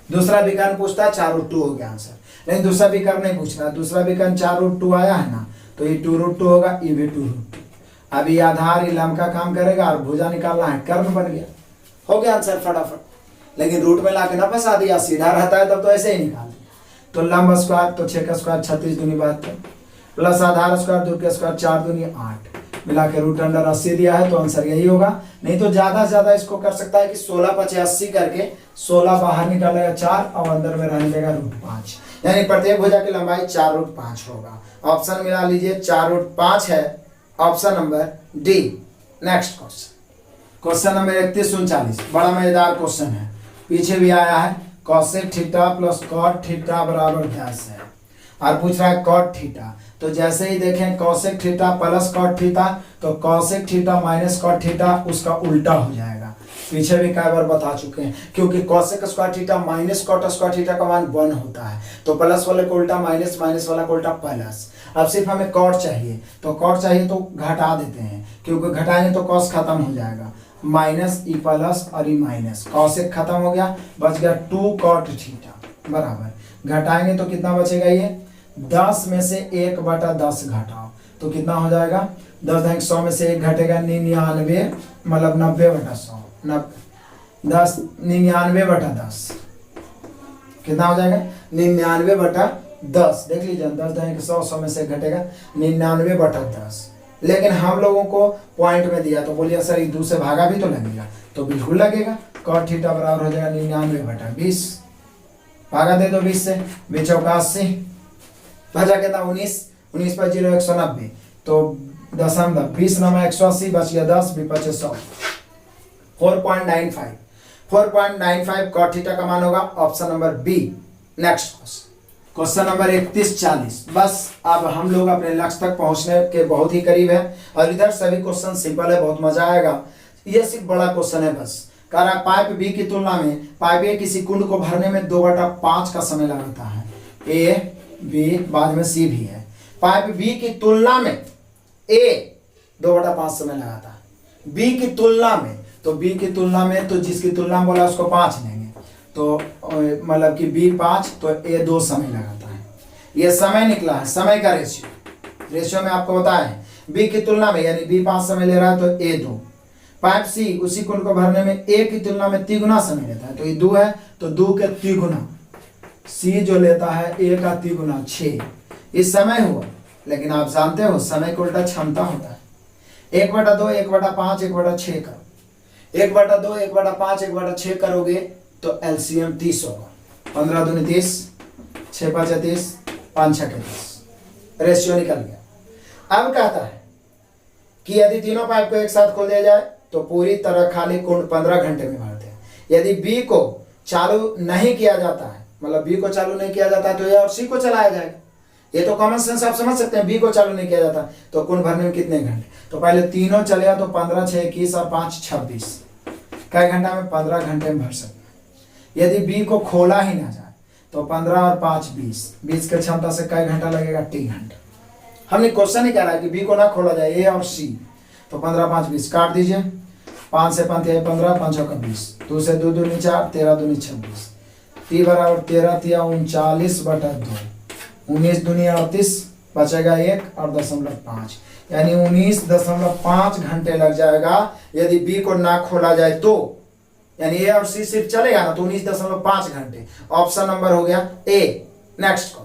Speaker 1: दूसरा विकर्ण पूछता है 4√2 हो गया आंसर, लेकिन दूसरा विकर्ण नहीं पूछ रहा। दूसरा विकर्ण 4√2 आया है ना, तो ये 2√2 होगा, ये भी 2√2। अब ये आधार ये लंब का काम करेगा और भुजा निकालना है, कर्ण बन गया, हो गया आंसर फटाफट। लेकिन रूट में लाके ना फंसा दिया, सीधा रहता है तब तो ऐसे ही निकाल दिया। तो लंब स्क्वायर तो 6 का स्क्वायर 36 दूनी 72 प्लस आधार स्क्वायर 2 का स्क्वायर 4 दूनी 8 मिला के √80 दिया है, तो आंसर यही होगा। नहीं तो ज्यादा से ज्यादा इसको कर सकता है कि 16 × 80 करके 16 बाहर निकालेगा 4 और अंदर में रहने देगा √5, यानी प्रत्येक भुजा की लंबाई 4√5 होगा। ऑप्शन मिला लीजिए 4√5 है, option number d. Next question number 3139, बड़ा मजेदार क्वेश्चन है, पीछे भी आया है। cosec theta plus cot theta बराबर 10 है और पूछ रहा है cot थीटा। तो जैसे ही देखें cosec theta plus cot theta, तो cosec theta minus cot theta उसका उल्टा हो जाएगा। पीछे भी कई बार बता चुके हैं, क्योंकि cosec square theta minus cot square theta का मान 1 होता है, तो प्लस वाले को उल्टा माइनस, माइनस वाला को उल्टा प्लस। अब सिर्फ हमें cot चाहिए, तो cot चाहिए तो घटा देते हैं, क्योंकि घटाएंगे तो cos खत्म हो जाएगा, माइनस ई प्लस और ई माइनस, cosec खत्म हो गया, बच गया 2 cot थीटा बराबर, घटाएंगे तो कितना बचेगा, ये 10 में से 1/10 घटाओ तो कितना हो जाएगा, 10 × 100 में से 1 घटेगा 99, मतलब 90/100, 10 99/10 कितना हो जाएगा 99/10। देख लीजिए 10 × 100, 100 में से 1 घटेगा 99/10। लेकिन हम लोगों को पॉइंट में दिया, तो बोलिए सर ये 2 से भागा भी तो लगेगा, तो बिल्कुल लगेगा। cot थीटा बराबर हो जाएगा 99/20, भागा दे दो 20 से, 20 चौका 80, बचा कितना 19, 19 पर 0 190, तो दशमलव 20 × 180 बच गया 10, 25 100, 4.95 cot थीटा का मान होगा, option number B. Next question number 3140, बस अब हम लोग अपने लक्ष्य तक पहुंचने के बहुत ही करीब है, और इधर सभी क्वेश्चन सिंपल है, बहुत मजा आएगा। ये सिर्फ बड़ा क्वेश्चन है बस। कह रहा पाइप बी की तुलना में पाइप ए किसी कुंड को भरने में 2/5 का समय लगता है, ए बी बाद में सी भी है। पाइप बी की तुलना में ए 2/5 समय लगाता है, बी की तुलना में, तो बी की तुलना में तो जिसकी तुलना में बोला उसको 5 लेंगे, तो मतलब कि बी 5 तो ए 2 समय लगाता है। ये समय निकला है, समय का रेशियो में आपको बताया है, बी की तुलना में यानी बी 5 समय ले रहा है तो ए 2। पाइप सी उसी कुंड को भरने में ए की तुलना में 3 गुना समय लेता है, तो ये 2 है तो 2 के 3 गुना, सी जो लेता है ए का 3 गुना 6, इस समय हुआ। लेकिन आप जानते हो समय को उल्टा क्षमता होता है, 1/2 1/5 1/6 करो, 1/2 1/5 1/6 करोगे तो एलसीएम 30 होगा, 15 दूनी 30, 6 5 30, 5 6 30, रेशियो निकल गया। अब कहता है कि यदि तीनों पाइप को एक साथ खोल दिया जाए तो पूरी तरह खाली कुंड 15 घंटे में भरते हैं। यदि बी को चालू नहीं किया जाता है, मतलब बी को चालू नहीं किया जाता है, तो ये और सी को चलाया जाएगा। ये तो कॉमन सेंस आप समझ सकते हैं, बी को चालू नहीं किया जाता तो कुंड भरने में कितने घंटे, तो पहले तीनों चलेगा तो 15 6 21 और 5 26, कई घंटा में 15 घंटे में भर सकते हैं। यदि बी को खोला ही ना जाए तो 15 और 5 20, 20 के क्षमता से कई घंटा लगेगा, 3 घंटा। हमने क्वेश्चन ही कह रहा है कि बी को ना खोला जाए, ए और सी, तो 15 5 20 काट दीजिए, 5 से 5 15, 5 का 20, 2 से 2 दूनी 4, 13 दूनी 26, 3 बराबर 13 3 39/2, 19 दूनी 38, बचेगा 1 और 0.5, यानी 19.5 घंटे लग जाएगा यदि बी को ना खोला जाए तो, यानी ए और सी सिर्फ चलेगा ना, तो 19.5 घंटे। ऑप्शन नंबर हो गया ए। नेक्स्ट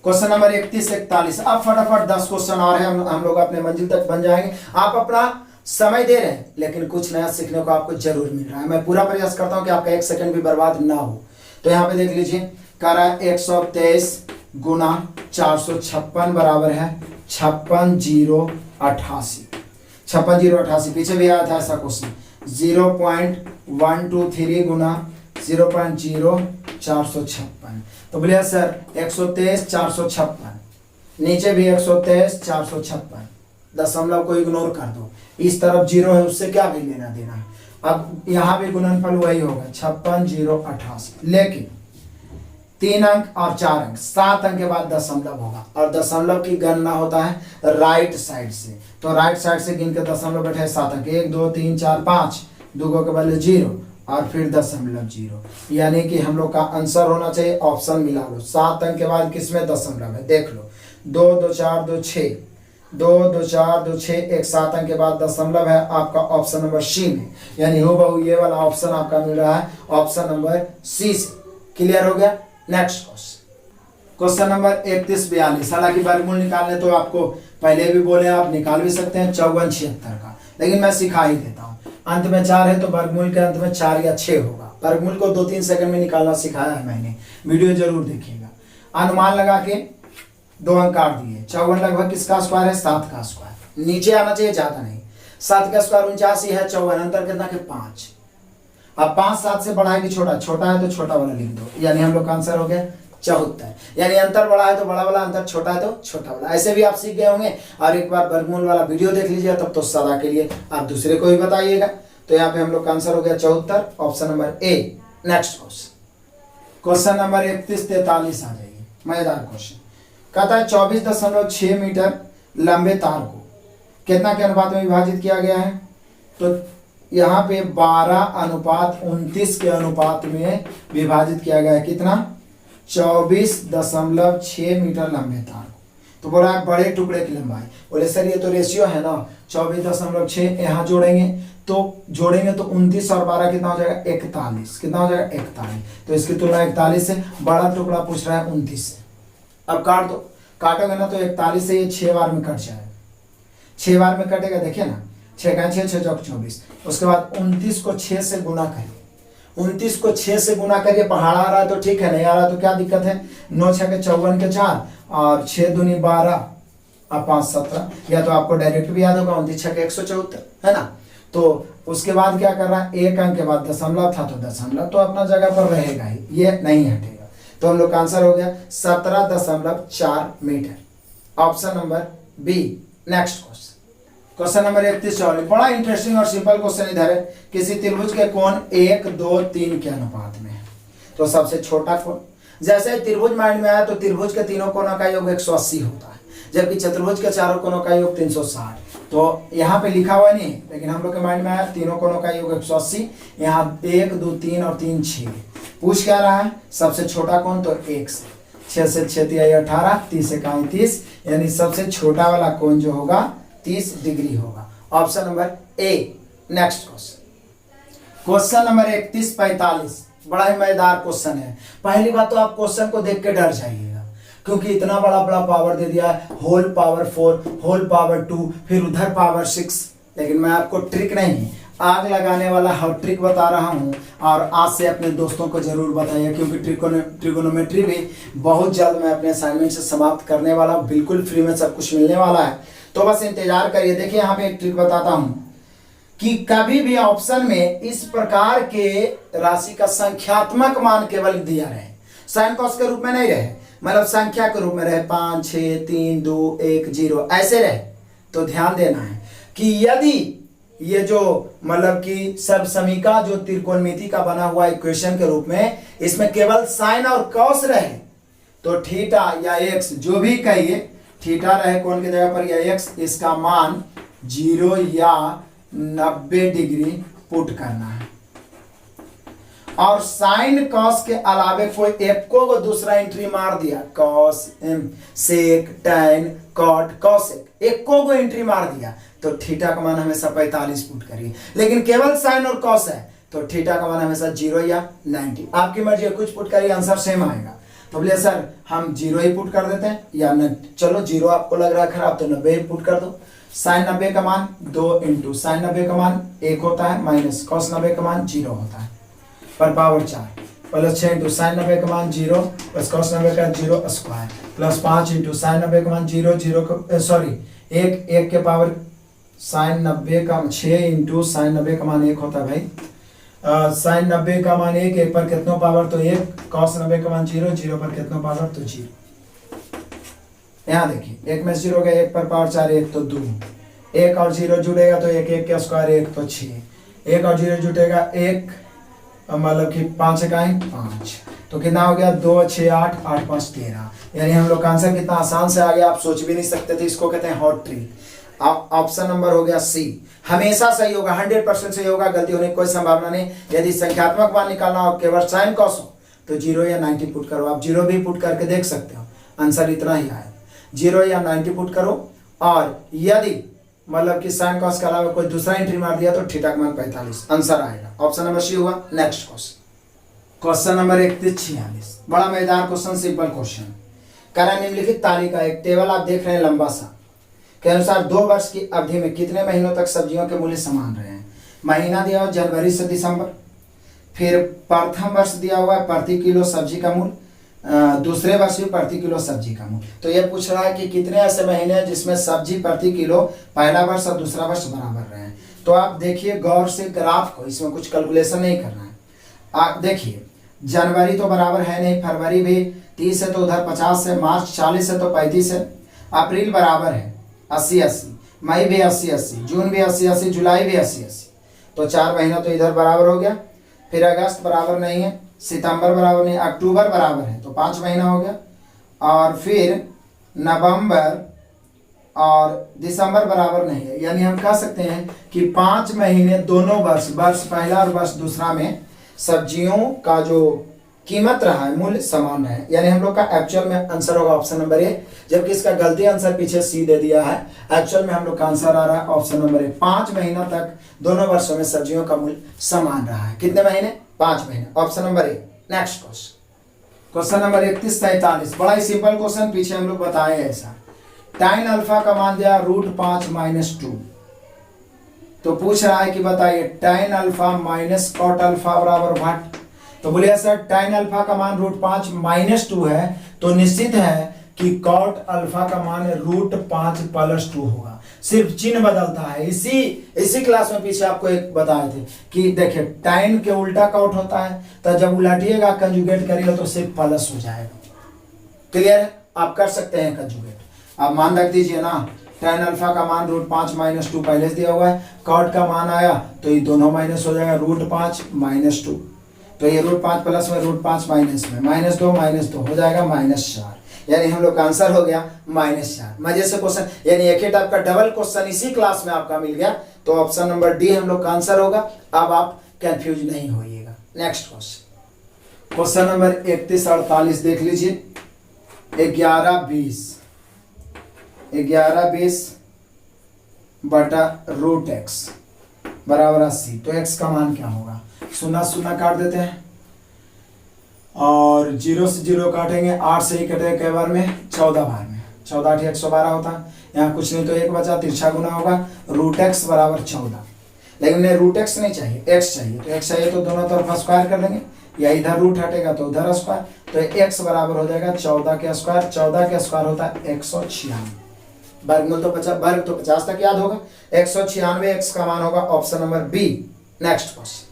Speaker 1: क्वेश्चन नंबर 3141, अब फटाफट 10 क्वेश्चन और है, हम लोग अपने मंजिल तक बन जाएंगे। आप अपना समय दे रहे हैं, लेकिन कुछ नया सीखने को आपको जरूर मिल रहा है। मैं पूरा प्रयास करता हूं कि आपका 1 सेकंड भी बर्बाद ना हो। तो यहाँ पे देख लीजिए, कह रहा है 123 गुना 456 बराबर है 56,088। 56,088 पीछे भी आया था ऐसा क्वेश्चन। 0.123 गुना 0.0456। तो बोलिए सर 123 456, नीचे भी 123 456, दशमलव को इग्नोर कर दो, इस तरफ 0 है, उससे क्या भी लेना देना है। अब यहाँ भी गुणनफल वही होगा 56 0 88, लेकिन 3 अंक और 4 अंक, 7 अंक के बाद दशमलव होगा, और दशमलव की गणना होता है राइट साइड से। तो राइट साइड से गिन के दशमलव बैठे 7 अंक, 1 2 3 4 5, दूगो के बदले 0 और फिर दशमलव 0, यानी कि हम लोग का आंसर होना चाहिए, ऑप्शन मिला लो, 7 अंक के बाद किसमें दशमलव है, देख लो 2 2 4 2 6, 2 2 4 2 6, एक 7 अंक के बाद दशमलव है आपका ऑप्शन नंबर सी में, यानी हूबहू ये वाला ऑप्शन आपका मिल रहा है ऑप्शन नंबर सी से। क्लियर हो गया। नेक्स्ट क्वेश्चन नंबर 31 42, हालांकि वर्गमूल निकालने तो आपको पहले भी बोले, आप निकाल भी सकते हैं 54 76 का, लेकिन मैं सिखा ही देता हूँ। अंत में 4 है तो वर्गमूल के अंत में 4 या 6 होगा। वर्गमूल को 2-3 सेकंड में निकालना सिखाया है मैंने, वीडियो जरूर देखिएगा। अनुमान लगा के 2 अंक काट दिए, 54 लगभग किसका स्क्वायर है, 7 का स्क्वायर, नीचे आना चाहिए, ज्यादा नहीं। 7 का स्क्वायर 49 है, 54 अंतर कितना के 5। अब 5 7 से बड़ा है कि छोटा, छोटा है तो छोटा वाला लिख दो, यानी हम लोग का आंसर हो गया 74, यानी अंतर बड़ा है तो बड़ा वाला, अंतर छोटा है तो छोटा वाला। ऐसे भी आप सीख गए होंगे, और एक बार वर्गमूल वाला वीडियो देख लीजिए, तब तो सदा के लिए आप दूसरे को भी बताइएगा। तो यहाँ पे हम लोग का आंसर हो गया 74, option number a. Next question number 31 43 आ जाइए, मजेदार क्वेश्चन। कहता है 24.6 मीटर लंबे तार को कितना के अनुपात में विभाजित किया गया है, तो यहाँ पे 12:29 के अनुपात में विभाजित किया गया है। कितना, 24.6 मीटर लंबे तार। तो बोला है बड़े टुकड़े की लंबाई, बोले सर ये तो रेशियो है ना, 24.6 यहाँ जोड़ेंगे तो 29 और 12 कितना हो जाएगा, 41। कितना हो जाएगा, 41। तो इसकी तुलना 41 से, बड़ा टुकड़ा पूछ रहा है 29 से। अब काट दो, काटोगे ना तो 41 से ये 6 बार में कट जाएगा, 6 बार में कटेगा, देखिए ना, 6 का 6 6 24। उसके बाद 29 को 6 से गुना करिए, 29 को 6 से गुना करिए। पहाड़ आ रहा है तो ठीक है, नहीं आ रहा तो क्या दिक्कत है, 9 6 के 54 के 4 और 6 दूनी 12 और 5 17, या तो आपको डायरेक्ट भी याद होगा 29 6 के 174, है ना। तो उसके बाद क्या कर रहा है, 1 अंक के बाद दशमलव था तो दशमलव तो अपना जगह पर रहेगा ही, ये नहीं हटेगा। तो हम लोग का आंसर हो गया 17.4 meter, option number B. Next question number 31 44, बड़ा इंटरेस्टिंग और सिंपल क्वेश्चन इधर है। किसी त्रिभुज के कोण 1 2 3 के अनुपात में है, तो सबसे छोटा कोण, जैसे त्रिभुज माइंड में आया तो त्रिभुज के तीनों कोणों का योग 180 होता है, जबकि चतुर्भुज के चारों कोणों का योग 360। तो यहाँ पे लिखा हुआ नहीं, लेकिन हम लोग के माइंड में आया तीनों कोणों का योग 180। यहाँ 1 2 3 और 3 6, पूछ क्या रहा है, सबसे छोटा कोण, तो 1 से 6 से 6 3 18, 30 से 31, यानी सबसे छोटा वाला कोण जो होगा 30 डिग्री होगा, option number a. Next question number 31 45, बड़ा ही मजेदार क्वेश्चन है। पहली बात तो आप क्वेश्चन को देख के डर जाइएगा, क्योंकि इतना बड़ा बड़ा पावर दे दिया है, होल पावर 4, होल पावर 2, फिर उधर पावर 6। लेकिन मैं आपको ट्रिक नहीं, आग लगाने वाला हर ट्रिक बता रहा हूँ, और आज से अपने दोस्तों को जरूर बताइए, क्योंकि ट्रिगोनोमेट्री भी बहुत जल्द मैं अपने असाइनमेंट से समाप्त करने वाला हूँ, बिल्कुल फ्री में सब कुछ मिलने वाला है, तो बस इंतजार करिए। देखिए यहाँ पे एक ट्रिक बताता हूँ कि कभी भी ऑप्शन में इस प्रकार के राशि का संख्यात्मक मान केवल दिया रहे, साइन कॉस के रूप में नहीं रहे, मतलब संख्या के रूप में रहे, 5 6 3 2 1 0 ऐसे रहे। तो ध्यान देना है कि यदि ये जो मतलब कि सर्वसमीका जो त्रिकोणमिति का बना हुआ इक्वेशन के रूप में, इसमें केवल साइन और कॉस रहे, तो थीटा या एक्स जो भी कहिए, थीटा रहे कोण की जगह पर या एक्स, इसका मान 0 या 90 डिग्री पुट करना है। और साइन कॉस के अलावे कोई एक को दूसरा एंट्री मार दिया, cos sec tan cot cosec, एक को एंट्री मार दिया, तो थीटा का मान हमेशा 45 पुट करिए। लेकिन केवल साइन और कॉस है तो थीटा का मान हमेशा 0 या 90, आपकी मर्जी है, कुछ पुट करिए आंसर सेम आएगा। तो बोले सर हम 0 ही पुट कर देते हैं, या न, चलो 0 आपको लग रहा है खराब, तो 90 ही पुट कर दो। साइन 90 का मान 2 इंटू साइन 90 का मान 1 होता है, माइनस कॉस 90 का मान 0 होता है, पर पावर 4, प्लस 6 इंटू साइन 90 का मान 0 प्लस कॉस 90 का 0 स्क्वायर, प्लस 5 इंटू साइन 90 का मान 0 0 सॉरी 1 के पावर साइन 90 का 6 इंटू साइन 90 का मान 1 होता है भाई, साइन 90 का मान 1 पर कितना पावर, तो 1, कॉस 90 का मान 0 0 पर कितना पावर, तो 0। यहाँ देखिए 1 में 0 गया, 1 पर पावर 4 1 तो 2, एक और 0 जुड़ेगा तो एक, एक के स्क्वायर 1 तो 6, एक और 0 जुटेगा 1, मतलब कि 5 इकाई 5, तो कितना हो गया 2 6 8 8 5 13। यानी हम लोग का आंसर कितना आसान से आ गया, आप सोच भी नहीं सकते थे। इसको कहते हैं हॉट ट्रिक। ऑप्शन नंबर हो गया सी, हमेशा सही होगा, 100% सही होगा, गलती होने की कोई संभावना नहीं। यदि संख्यात्मक मान निकालना हो केवल साइन कॉस हो तो 0 या 90 पुट करो। आप 0 भी पुट करके देख सकते हो, आंसर इतना ही आएगा। 0 या 90 पुट करो, और यदि मतलब कि साइन कॉस के अलावा कोई दूसरा एंट्री मार दिया तो थीटा का मान 45, आंसर आएगा। ऑप्शन नंबर सी हुआ। नेक्स्ट क्वेश्चन, क्वेश्चन नंबर 3146, बड़ा मजेदार क्वेश्चन, सिंपल क्वेश्चन। करा निम्नलिखित तालिका, एक टेबल आप देख रहे हैं लंबा सा, के अनुसार 2 वर्ष की अवधि में कितने महीनों तक सब्जियों के मूल्य समान रहे हैं। महीना दिया हुआ जनवरी से दिसंबर, फिर प्रथम वर्ष दिया हुआ है प्रति किलो सब्जी का मूल्य, दूसरे वर्ष भी प्रति किलो सब्जी का मूल्य। तो ये पूछ रहा है कि कितने ऐसे महीने हैं जिसमें सब्जी प्रति किलो पहला वर्ष और दूसरा वर्ष बराबर रहे हैं। तो आप देखिए गौर से ग्राफ को, इसमें कुछ कैलकुलेशन नहीं करना है। आप देखिए जनवरी तो बराबर है नहीं, फरवरी भी 30 है तो उधर 50 है, मार्च 40 है तो 35 है, अप्रैल बराबर है 80-80, मई भी 80-80, जून भी 80-80, जुलाई भी 80-80, तो 4 महीना तो इधर बराबर हो गया। फिर अगस्त बराबर नहीं है, सितंबर बराबर नहीं, अक्टूबर बराबर है तो 5 महीना हो गया, और फिर नवंबर और दिसंबर बराबर नहीं है। यानी हम कह सकते हैं कि 5 महीने दोनों वर्ष, वर्ष पहला और वर्ष दूसरा में सब्जियों का जो कीमत रहा है मूल्य समान है। यानी हम लोग का एक्चुअल में आंसर होगा ऑप्शन नंबर ए, जबकि इसका गलती आंसर पीछे सी दे दिया है। एक्चुअल में हम लोग का आंसर आ रहा है ऑप्शन नंबर ए, 5 महीना तक दोनों वर्षों में सब्जियों का मूल्य समान रहा है। कितने महीने? 5 महीने, option number a. Next question, question number 3143, बड़ा ही सिंपल क्वेश्चन, पीछे हम लोग बताए हैं ऐसा। tan अल्फा का मान दिया √5 - 2, तो पूछ रहा है कि बताइए tan alpha minus cot alpha बराबर व्हाट। तो बोलिए सर tan अल्फा का मान √5 - 2 है, तो निश्चित है कि कॉट अल्फा का मान √5 + 2 होगा, सिर्फ चिन्ह बदलता है। इसी क्लास में पीछे आपको एक बताए थे कि देखिए tan के उल्टा कॉट होता है, तो जब उलटिएगा कंजुगेट करिएगा तो सिर्फ प्लस हो जाएगा। क्लियर है? आप कर सकते हैं कंजुगेट। आप मान रख दीजिए ना, tan अल्फा का मान √5 - 2 पहले से दिया हुआ है, कॉट का मान आया तो ये दोनों माइनस हो जाएगा, √5 - 2, तो ये √5 प्लस में √5 माइनस में -2 हो जाएगा -4। यानी हम लोग का आंसर हो गया -4। मजे से क्वेश्चन, यानी एक ही टाइप का डबल क्वेश्चन इसी क्लास में आपका मिल गया, तो ऑप्शन नंबर डी हम लोग का आंसर होगा। अब आप कंफ्यूज नहीं होइएगा। नेक्स्ट क्वेश्चन, क्वेश्चन नंबर 3148 देख लीजिए। 1120 बटा √x बराबर 80, तो x का मान क्या होगा? 0 काट देते हैं और 0 से 0 काटेंगे, 8 से ही कटेगा कई बार में, 14 बार में, 14 8 112 होता है। यहाँ कुछ नहीं तो 1 बचा, तिरछा गुना होगा, √x बराबर 14। लेकिन उन्हें √x नहीं चाहिए, x चाहिए, तो x चाहिए तो दोनों तरफ स्क्वायर कर लेंगे, या इधर रूट हटेगा तो उधर स्क्वायर, तो x बराबर हो जाएगा 14 के स्क्वायर। 14 के स्क्वायर होता है 196, वर्गमूल तो 50, वर्ग तो 50 तक याद होगा, 196 x का मान होगा option number B. Next question,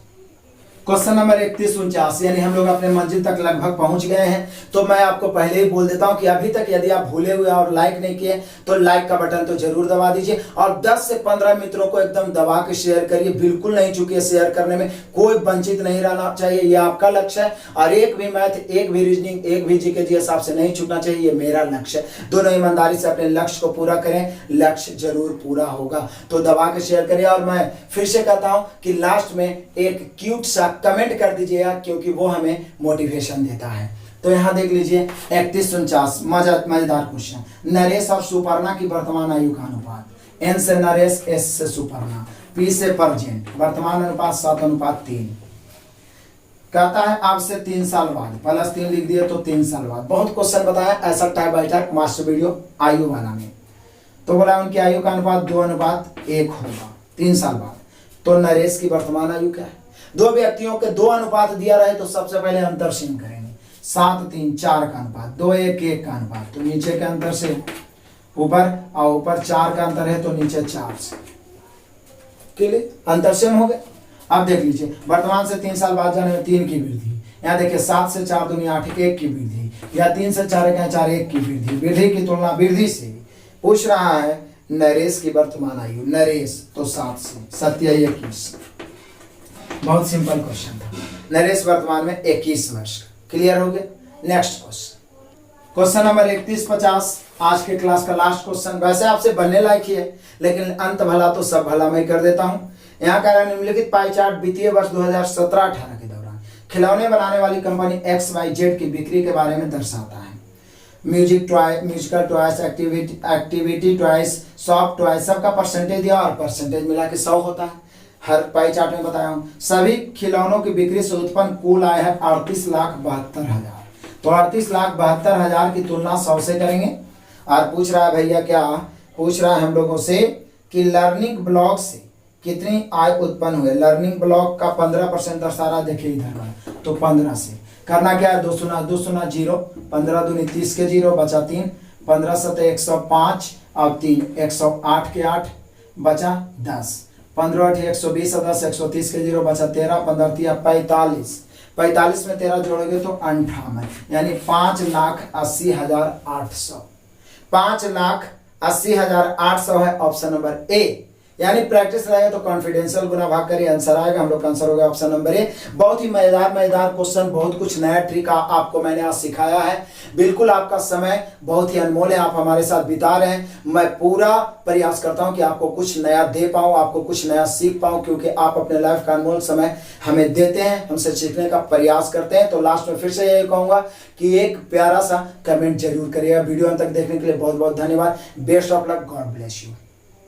Speaker 1: question number 3149, यानी हम लोग अपने मंजिल तक लगभग पहुंच गए हैं। तो मैं आपको पहले ही बोल देता हूं कि अभी तक यदि आप भूले हुए और लाइक नहीं किए तो लाइक का बटन तो जरूर दबा दीजिए, और 10 से 15 मित्रों को एकदम दबा के शेयर करिए। बिल्कुल नहीं चूकिए, शेयर करने में कोई वंचित नहीं रहना चाहिए, ये आपका लक्ष्य है। और एक भी मैथ, एक भी रीजनिंग, एक भी जीके जी हिसाब से नहीं छूटना चाहिए, ये मेरा लक्ष्य है। दोनों ईमानदारी से अपने लक्ष्य को पूरा करें, लक्ष्य जरूर पूरा होगा। तो दबा के शेयर करिए, और मैं फिर से कहता हूं कि लास्ट में एक क्यूट सा कमेंट कर दीजिएगा, क्योंकि वो हमें मोटिवेशन देता है। तो यहां देख लीजिए 3149, मजेदार क्वेश्चन। नरेश और सुपर्णा की वर्तमान आयु का अनुपात, एन से नरेश, एस से सुपर्णा, पी से परजेंट, वर्तमान अनुपात 7:3। कहता है अब से 3 साल बाद, +3 लिख दिए तो 3 साल बाद। बहुत क्वेश्चन बताया ऐसा type by type master video आयु वाला में। तो बोला उनकी आयु का अनुपात 2:1 होगा 3 साल बाद। तो नरेश की वर्तमान आयु क्या है? 2 व्यक्तियों के 2 अनुपात दिया रहे तो सबसे पहले अंतर सीन करेंगे। 7 3 4 का अनुपात, 2 1 1 का अनुपात, तो नीचे के अंतर से ऊपर, और ऊपर 4 का अंतर है तो नीचे 4 से के लिए अंतर सेम हो गए। अब देख लीजिए वर्तमान से 3 साल बाद जाने में 3 की वृद्धि, यहाँ देखिए 7 से 4 दूनी 8, 1 की वृद्धि, या 3 से 4 1 4 1 की वृद्धि। वृद्धि की तुलना वृद्धि से पूछ रहा है नरेश की वर्तमान आयु, नरेश तो 7 से 7 या 21, बहुत सिंपल क्वेश्चन था। नरेश वर्तमान में 21 वर्ष। क्लियर हो गया। नेक्स्ट क्वेश्चन नंबर 31-50 आज के क्लास का लास्ट क्वेश्चन। वैसे आपसे बनने लायक ही है, लेकिन अंत भला तो सब भला मैं कर देता हूँ। यहाँ का निम्नलिखित पाई चार्ट वित्तीय वर्ष 2017-18 के दौरान खिलौने बनाने वाली कंपनी XYZ की बिक्री के बारे में दर्शाता है। Musical toys, activity toys, soft toys, सबका परसेंटेज दिया और परसेंटेज मिला के 100 होता है। हर पाई चार्ट में बताया हूँ। सभी खिलौनों की बिक्री से उत्पन्न कुल आय है 38,72,000। तो 38,72,000 की तुलना 100 से करेंगे। और पूछ रहा है भैया, क्या पूछ रहा है हम लोगों से कि लर्निंग ब्लॉक से कितनी आय उत्पन्न हुई। लर्निंग ब्लॉक का 15% दर्शा रहा, देखिए इधर, तो 15 से करना क्या है, 2 शून्य 0, 15 दूनी 30 के 0 बचा 3, 15 सते 105 और 3 108 के 8 बचा 10, 15 8 120 और 10 130 के 0 बचा 13, 15 3 45, 45 में 13 जोड़ोगे तो 58, यानी 5,80,800। 5,80,800 है ऑप्शन नंबर ए। यानी प्रैक्टिस रहेगा तो कॉन्फिडेंशियल गुना भाग करिए, आंसर आएगा। हम लोग का आंसर होगा ऑप्शन नंबर ए। बहुत ही मजेदार क्वेश्चन, बहुत कुछ नया ट्रिक आपको मैंने आज सिखाया है। बिल्कुल आपका समय बहुत ही अनमोल है, आप हमारे साथ बिता रहे हैं। मैं पूरा प्रयास करता हूं कि आपको कुछ नया दे पाऊं, आपको कुछ नया सीख पाऊं, क्योंकि आप अपने लाइफ का अनमोल समय हमें देते हैं, हमसे सीखने का प्रयास करते हैं। तो लास्ट में फिर से यही कहूंगा कि एक प्यारा सा कमेंट जरूर करिएगा। वीडियो अंत तक देखने के लिए बहुत बहुत धन्यवाद। Best of luck, God bless you.